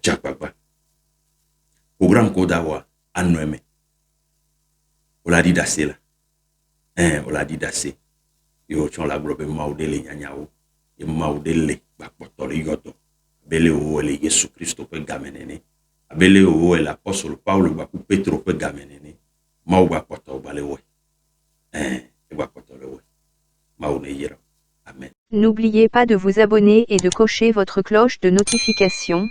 jakpagba programme Kodawa anweme. Ola di dase la. Ola di dase. Yo chon la globe maudele nyanyao. Ye maudele bakpotole yoto. Bele o ele Yesu Christo pe gamenene. Abele o el apostole Paulo baku Petro pe gamenene. Mau bakpoto bale we. E bakpotole we. Maune yero. Amen. N'oubliez pas de vous abonner et de cocher votre cloche de notification.